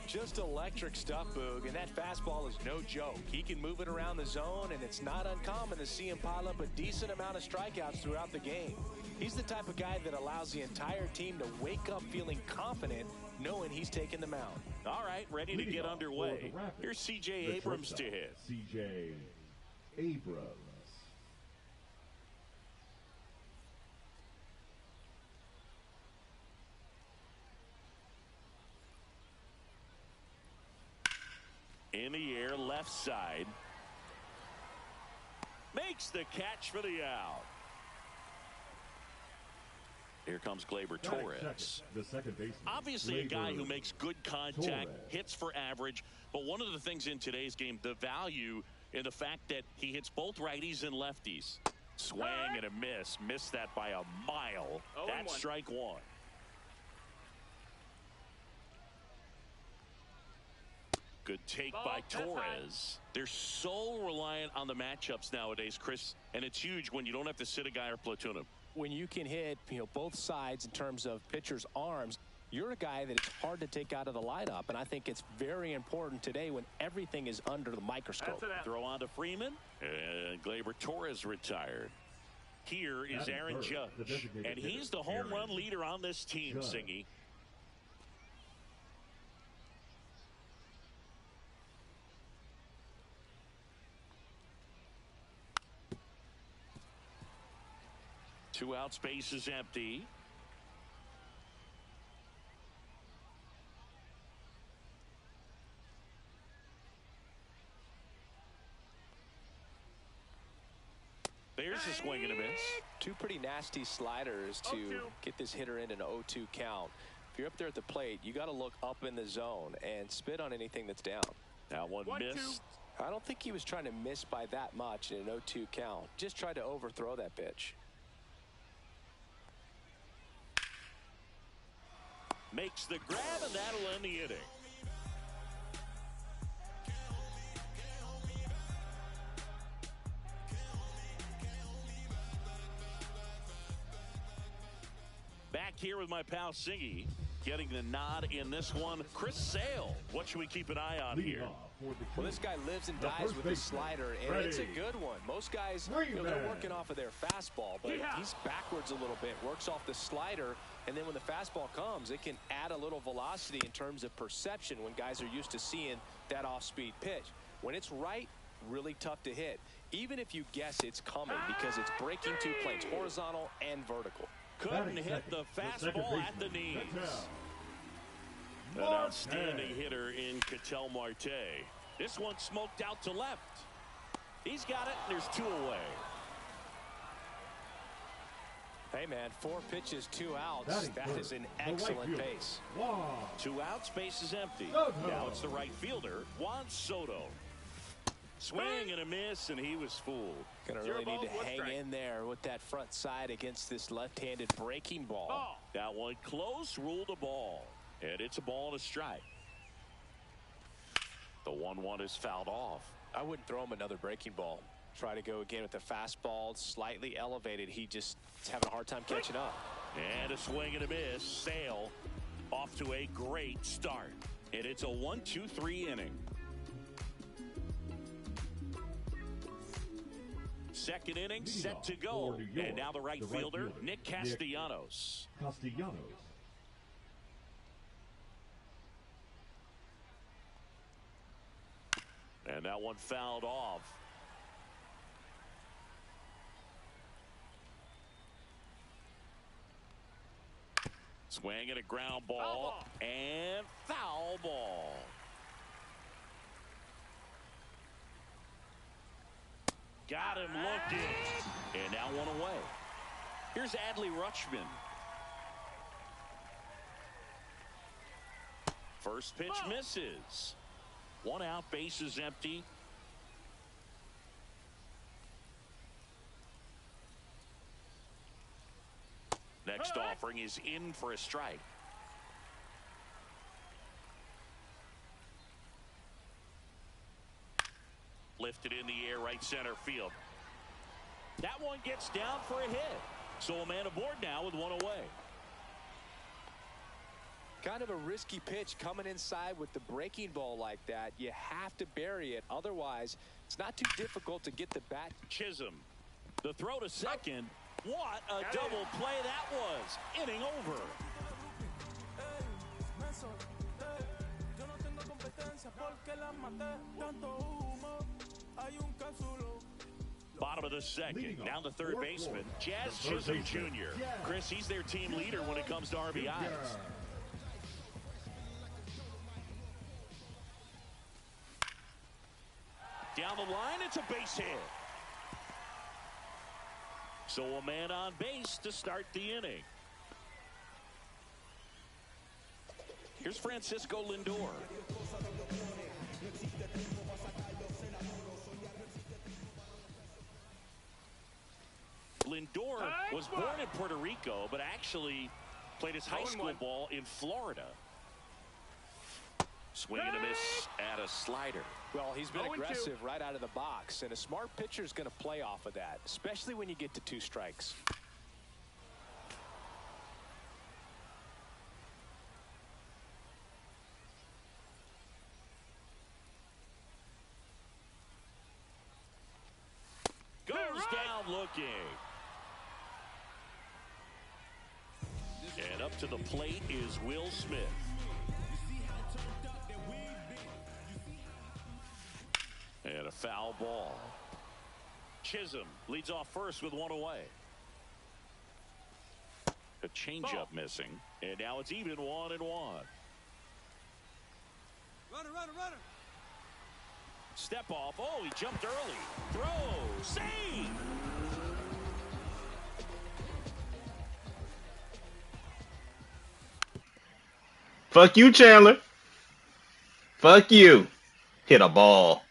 Just electric stuff, Boog, and that fastball is no joke. He can move it around the zone, and it's not uncommon to see him pile up a decent amount of strikeouts throughout the game. He's the type of guy that allows the entire team to wake up feeling confident, knowing he's taking the mound. All right, ready to get underway. Here's C.J. Abrams to hit. C.J. Abrams. In the air, left side. Makes the catch for the out. Here comes Gleyber Torres. The second baseman. Obviously a guy who makes good contact, hits for average. But one of the things in today's game, the value in the fact that he hits both righties and lefties. Swing and a miss. Missed that by a mile. That's strike one. Good take by Torres. They're so reliant on the matchups nowadays, Chris, and it's huge when you don't have to sit a guy or platoon him. When you can hit, both sides in terms of pitchers' arms, you're a guy that it's hard to take out of the lineup, and I think it's very important today when everything is under the microscope. Throw on to Freeman, and Gleyber Torres retired. Here is Aaron Judge, and he's the home run leader on this team, Singy. Two out, space is empty. There's a swing and a miss. Two pretty nasty sliders to get this hitter in an 0-2 count. If you're up there at the plate, you got to look up in the zone and spit on anything that's down. That one missed. I don't think he was trying to miss by that much in an 0-2 count. Just tried to overthrow that pitch. Makes the grab, and that'll end the inning. Back here with my pal Singy, getting the nod in this one. Chris Sale, what should we keep an eye on here? Well, this guy lives and dies with his slider, and it's a good one. Most guys, they're working off of their fastball, but he's backwards a little bit, works off the slider, and then when the fastball comes, it can add a little velocity in terms of perception when guys are used to seeing that off-speed pitch. When it's right, really tough to hit, even if you guess it's coming because it's breaking two planes, horizontal and vertical. Couldn't hit the fastball at the knees. An outstanding hitter in Ketel Marte. This one smoked out to left. He's got it, and there's two away. Hey, man, 4 pitches, 2 outs. That is an excellent pace. 2 outs, base is empty. Now it's the right fielder, Juan Soto. Swing and a miss, and he was fooled. Gonna really need to hang in there with that front side against this left-handed breaking ball. That one close, ruled a ball. And it's a ball and a strike. The 1-1 is fouled off. I wouldn't throw him another breaking ball. Try to go again with the fastball, slightly elevated. He just is having a hard time catching up. And a swing and a miss. Sale off to a great start. And it's a 1-2-3 inning. Second inning set to go. And now the right fielder, Nick Castellanos. And that one fouled off. Swing and a ground ball. And foul ball. Got him looking. And now one away. Here's Adley Rutschman. First pitch misses. 1 out, base is empty. next offering is in for a strike. Lifted in the air, right center field. That one gets down for a hit. So a man aboard now with one away. Kind of a risky pitch coming inside with the breaking ball like that. You have to bury it. Otherwise, it's not too difficult to get the bat. Chisholm. The throw to second. What a double play that was. Inning over. Bottom of the second. Down to third baseman. Jazz Chisholm Jr. Chris, he's their team leader when it comes to RBIs. Down the line, it's a base hit. So a man on base to start the inning. Here's Francisco Lindor. Lindor was born in Puerto Rico, but actually played his high school ball in Florida. Swing and a miss at a slider. Well, he's been aggressive right out of the box, and a smart pitcher is going to play off of that, especially when you get to 2 strikes. Goes down looking. And up to the plate is Will Smith. And a foul ball. Chisholm leads off first with one away. A changeup missing. And now it's even 1-1. Runner. Step off. Oh, he jumped early. Throw. Save. Fuck you, Chandler. Fuck you. Hit a ball.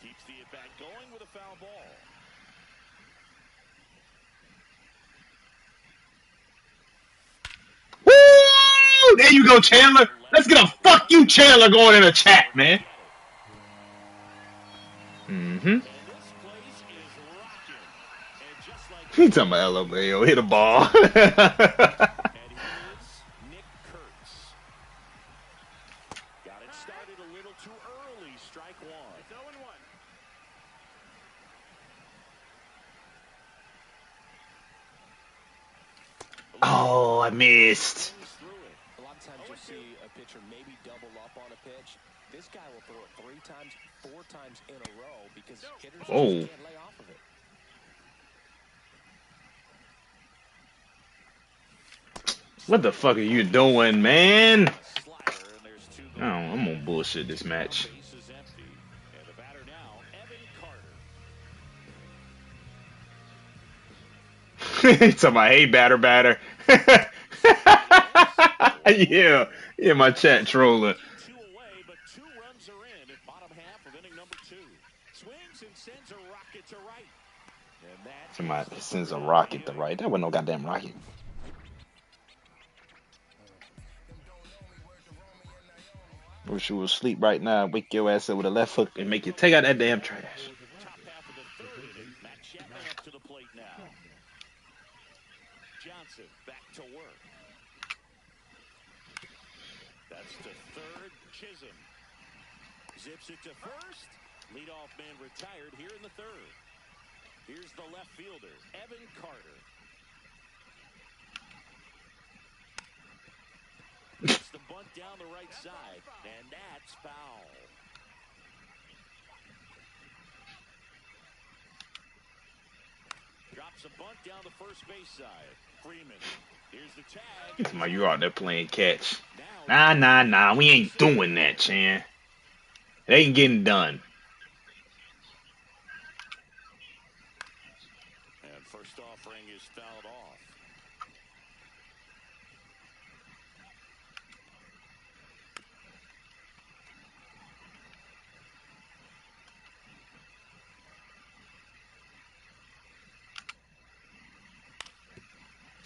Keeps the at-bat going with a foul ball. Woo! There you go, Chandler. Let's get a fuck you, Chandler, going in the chat, man. He talking about LMAO. Hit a ball. Oh, I missed. A lot of times you'll see a pitcher maybe double up on a pitch. This guy will throw it 3 times, 4 times in a row because hitters just can't lay off of it. What the fuck are you doing, man? Oh, I'm gonna bullshit this match. He's talking about, hey, batter. Yeah, my chat trolling. 2 away, but 2 runs are in at bottom half of inning number 2. Swings and sends a rocket to right. And that Somebody sends a rocket to right. That wasn't no goddamn rocket. Wish you was asleep right now. Wake your ass up with a left hook and make you take out that damn trash. top half of the 3rd inning. Matt Chapman up to the plate now. Johnson back to work. That's to 3rd. Chisholm zips it to 1st. Leadoff man retired here in the 3rd. Here's the left fielder, Evan Carter. Gets the bunt down the right side, and that's foul. Drops a bunt down the first base side. Freeman. Here's the tag. Come on, you out there playing catch. Nah. We ain't doing that, Chan. It ain't getting done. And first offering is fouled off.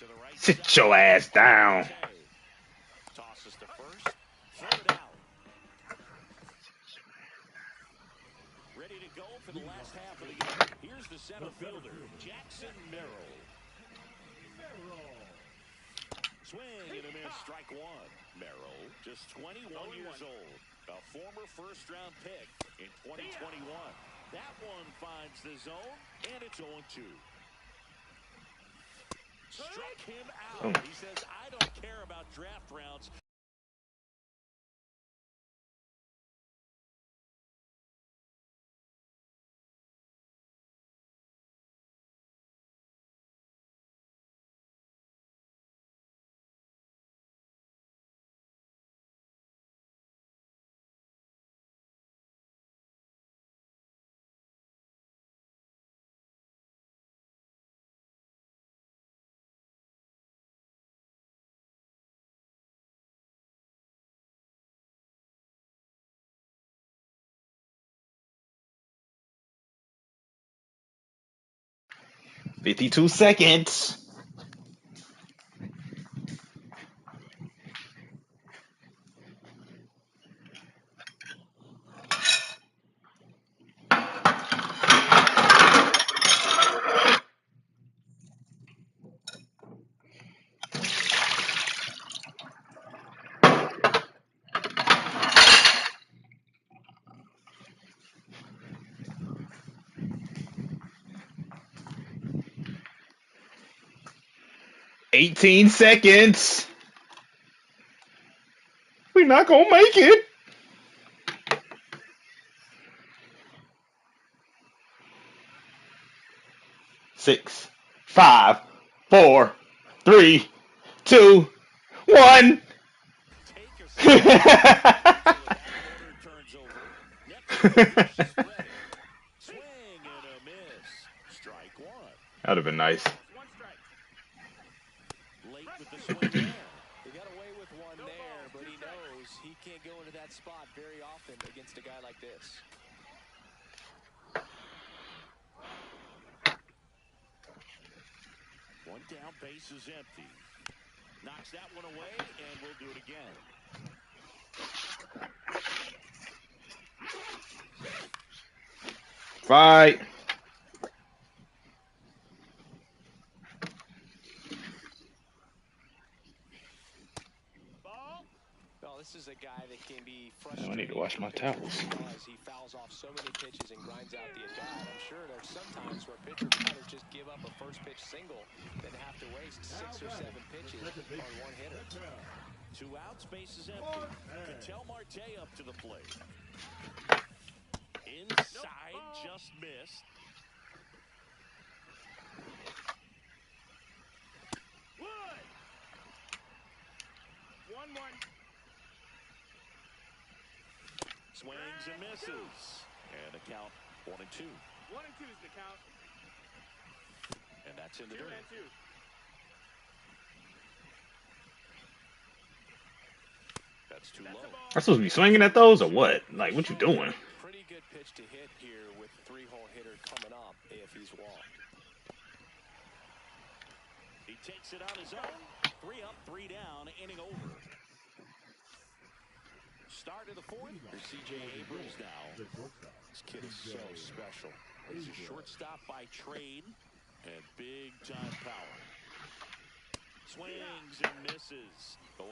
To the right Sit side. your ass down. Tosses to first. Third out. Ready to go for the last half of the game. Here's the center fielder, Jackson Merrill. Swing and a miss, strike one. Merrill, just 21 years old. A former first-round pick in 2021. That one finds the zone, and it's 0-2. Struck him out. He says, I don't care about draft rounds. $52 seconds. $18 seconds. We're not gonna make it. Six, 5, 4, 3, 2, 1. Take a swing. So that order turns over. Next is ready. Swing and a miss. Strike one. That'd have been nice. One strike. Late with the swing there. He got away with one there, but he knows he can't go into that spot very often against a guy like this. One down, base is empty. Knocks that one away, and we'll do it again. Fight. Well, this is a guy that can be I frustrating. need to wash my towels. Because he fouls off so many pitches and grinds out the at-bat. I'm sure there's some times where a pitcher would rather just give up a first pitch single than have to waste 6 or 7 pitches on one hitter. 2 outs, base is empty. Ketel Marte up to the plate. Inside, just missed. Wood. 1-1. Swings and misses. And a count 1-2. 1-2 is the count. And that's in the 2 dirt. and 2. That's too low. I'm supposed to be swinging at those or what? Like, what you doing? Pretty good pitch to hit here with 3-hole hitter coming up if he's walked. He takes it on his own. 3 up, 3 down, inning over. Start of the 4th. Here's C.J. Abrams now. This kid is so special. He's a shortstop by trade and big-time power. Swings and misses. 0-1.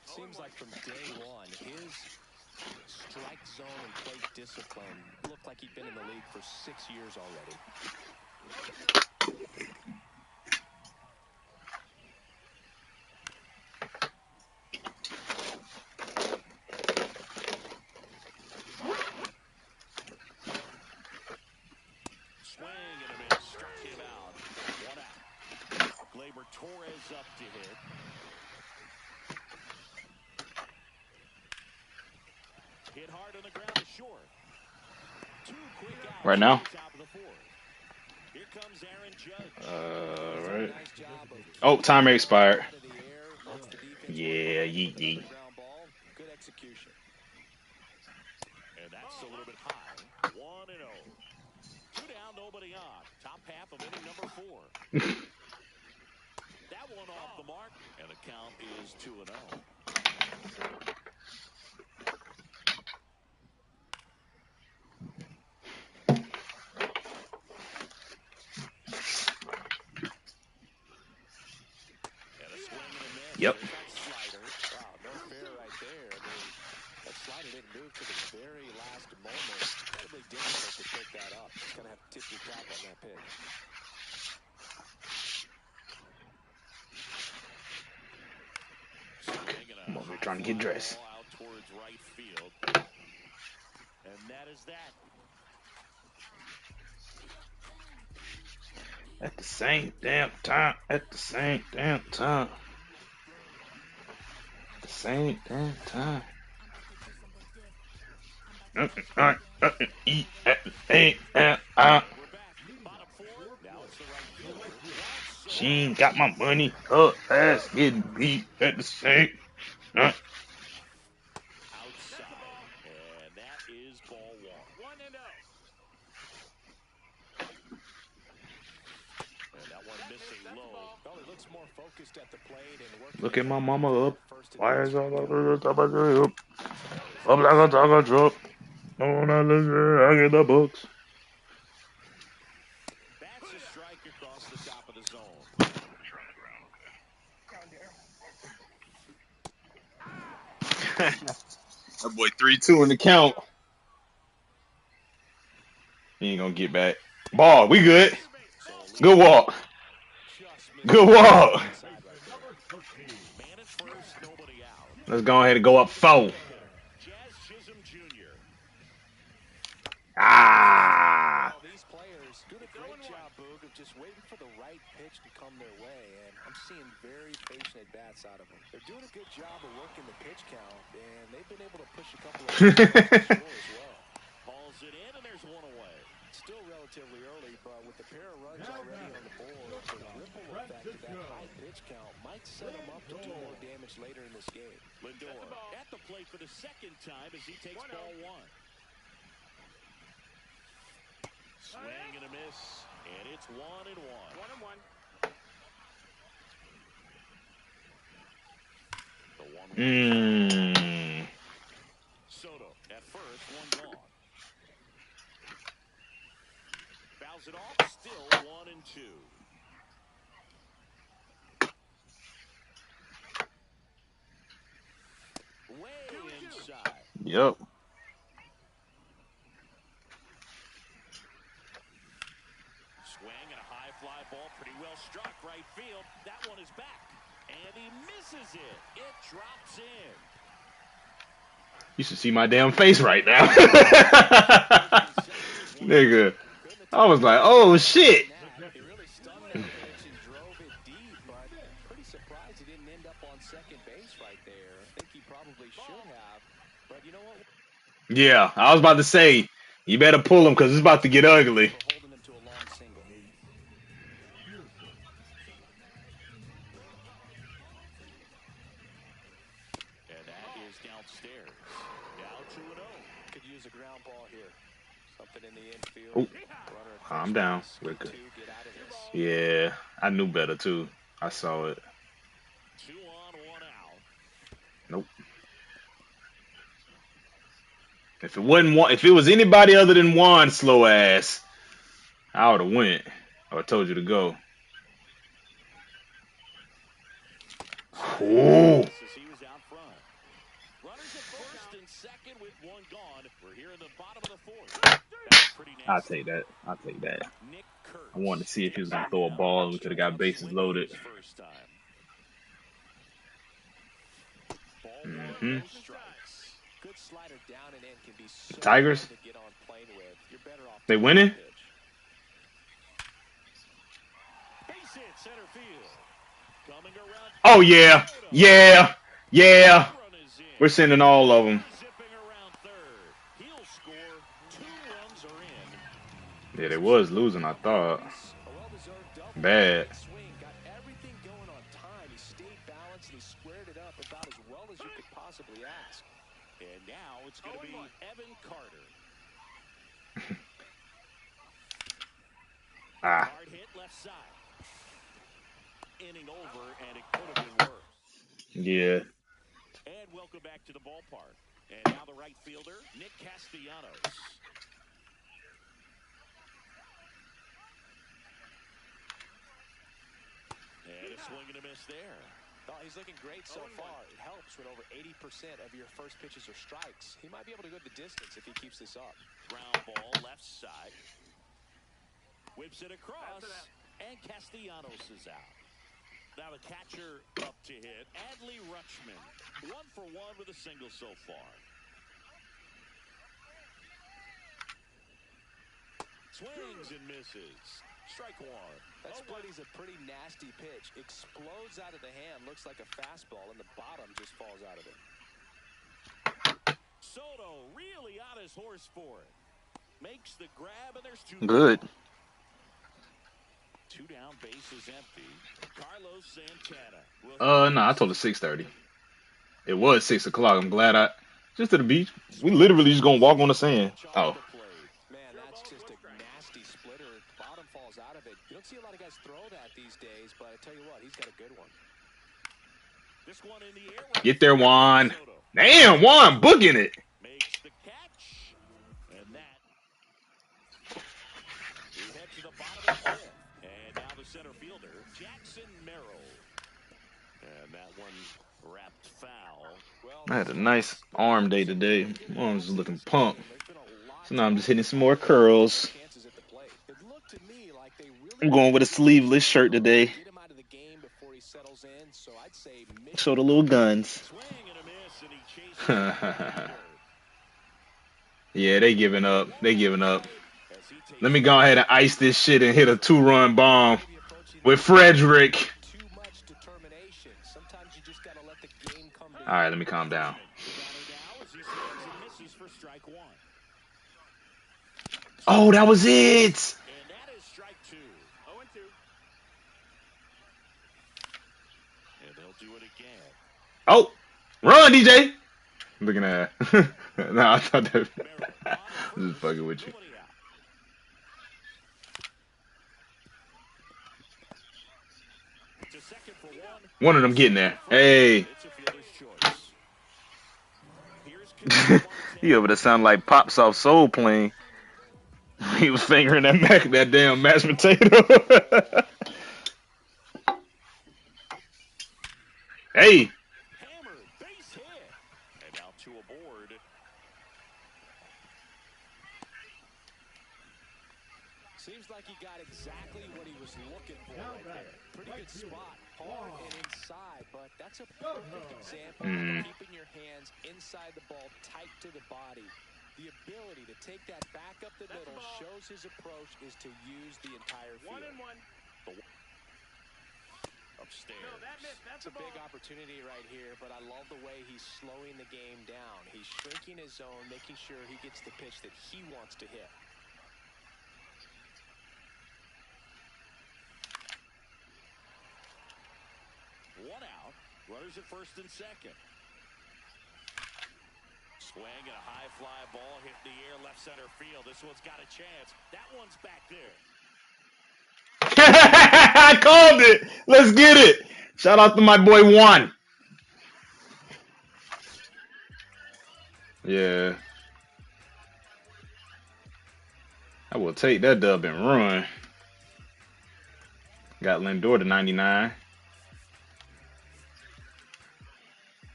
Seems like from day one, his strike zone and plate discipline looked like he'd been in the league for 6 years already. Swing and a miss. Struck him out. 1 out. Gleyber Torres up to hit. Hit hard on the ground to short. 2 quick outs. Right now? Top of the 4th. Here comes Aaron Judge. Right. Oh, timer expired. Yeah, yeet. Good execution. And that's a little bit high. 1-0. 2 down, nobody on. Top half of inning number 4. That one off the mark, and the count is 2-0. Yep. Slider. Wow, no fair right there. I mean, that slider didn't move to the very last moment. Incredibly difficult to pick that up. Just gonna have to tip your cap on that pitch. I'm over here trying to get dressed. Out towards right field. And that is that. At the same damn time. At the same damn time. At the same damn time. Eat at the same damn time. She ain't got my money. Her ass getting beat at the same time. Outside. And that is ball one. 1-0. And that one missing low. Well, he looks more focused at the plate and working. Look at my mama up. Why is all over the top of the up? Up like a taco truck. Oh, I get the books. That's a strike across the top of the zone. That boy 3-2 in the count. He ain't gonna get back. Ball, we good. Good walk. Good walk. Let's go ahead and go up 4. Ah. These players doing a great job, Boog, of just waiting for the right pitch to come their way, and I'm seeing very patient at-bats out of them. They're doing a good job of working the pitch count, and they've been able to push a couple of score as well. Hauls it in, and there's one away. Still relatively early, but with the pair of runs already on the board, the ripple effect of that high pitch count might set them up to do more damage later in this game. Lindor at the plate for the second time as he takes ball 1. Swing and a miss, and it's 1-1. 1-1. The 1-1. Soto at first, 1 gone. Fouls it off, still 1-2. Way inside. Yep. Swing and a high fly ball, pretty well struck right field. That one is back, and he misses it. It drops in. You should see my damn face right now. Nigga. I was like, oh shit. He really stunned that pitch and drove it deep, but pretty surprised he didn't end up on second base right there. I think he probably should have, but you know what? Yeah, I was about to say, you better pull him because it's about to get ugly. Holding him to a long single. And that is downstairs. Down 2-0. Could use a ground ball here. Something in the infield. Oh, calm down. We're good. Yeah, I knew better too. I saw it. 2 on, 1 out. Nope. If it wasn't one, if it was anybody other than Juan, slow ass, I would have went. I would have told you to go. Ooh. He was out front. Runners at first and second with 1 gone. We're here in the bottom of the 4th. That's pretty nasty. I'll take that. I'll take that. Nick Kurtz. I wanted to see if he was gonna throw a ball and we could have got bases loaded. First time. Mm-hmm. Good slider down and in can be so Tigers? to get on plane with. You're better off. They winning? Base hit center field. Coming around. Oh yeah, yeah, yeah. We're sending all of them. Zipping around third. He'll score. 2 runs are in. Yeah, they was losing, I thought. Bad. Got everything going on time. He stayed balanced and he squared it up about as well as you could possibly ask. And now it's going to be Evan Carter. Ah. Hard hit left side. inning over, and it could have been worse. Yeah. And welcome back to the ballpark. And now the right fielder, Nick Castellanos. And a swing and a miss there. Oh, he's looking great so far. It helps when over 80% of your first pitches are strikes. He might be able to go the distance if he keeps this up. Ground ball left side. Whips it across, and Castellanos is out. Now the catcher up to hit, Adley Rutschman. 1 for 1 with a single so far. Swings and misses. Strike 1. That split is a pretty nasty pitch. Explodes out of the hand, looks like a fastball, and the bottom just falls out of it. Soto really on his horse for it. Makes the grab, and there's 2 Good. down. 2 down, bases empty. Carlos Santana. No, I told her 6:30. It was 6 o'clock. I'm glad I just to the beach. We literally just gonna walk on the sand. Oh. Man, that's just a nasty splitter. Bottom falls out of it. You don't see a lot of guys throw that these days, but I tell you what, he's got a good one. This one in the air. Get there, Juan. Damn, Juan booking it. Makes the catch. And that. We head to the bottom of the 5th. And now the center fielder, Jackson Merrill. And that one wrapped foul. I had a nice arm day today. My arms was looking pumped. So now I'm just hitting some more curls. I'm going with a sleeveless shirt today. Show the little guns. Yeah, they giving up. They giving up. Let me go ahead and ice this shit and hit a 2-run bomb with Frederick. All right, let me calm down. Oh, that was it. Oh, run, DJ. Looking at. Nah, I thought that. I'm just fucking with you. One of them getting there. Hey. He over there sound like Pops off Soul Plane. He was fingering that damn mashed potato. Hey. Seems like he got exactly what he was looking for right there. Pretty good spot, hard and inside, but that's a perfect example of keeping your hands inside the ball, tight to the body. The ability to take that back up the middle shows his approach is to use the entire field. 1-1. Upstairs. No, that's a big opportunity right here, but I love the way he's slowing the game down. He's shrinking his zone, making sure he gets the pitch that he wants to hit. One out. Runners at first and second. Swing and a high fly ball hit in the air left center field. This one's got a chance. That one's back there. I called it. Let's get it. Shout out to my boy Juan. Yeah. I will take that dub and run. Got Lindor to 99.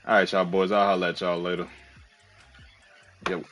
All right, y'all boys. I'll holler at y'all later. Yep.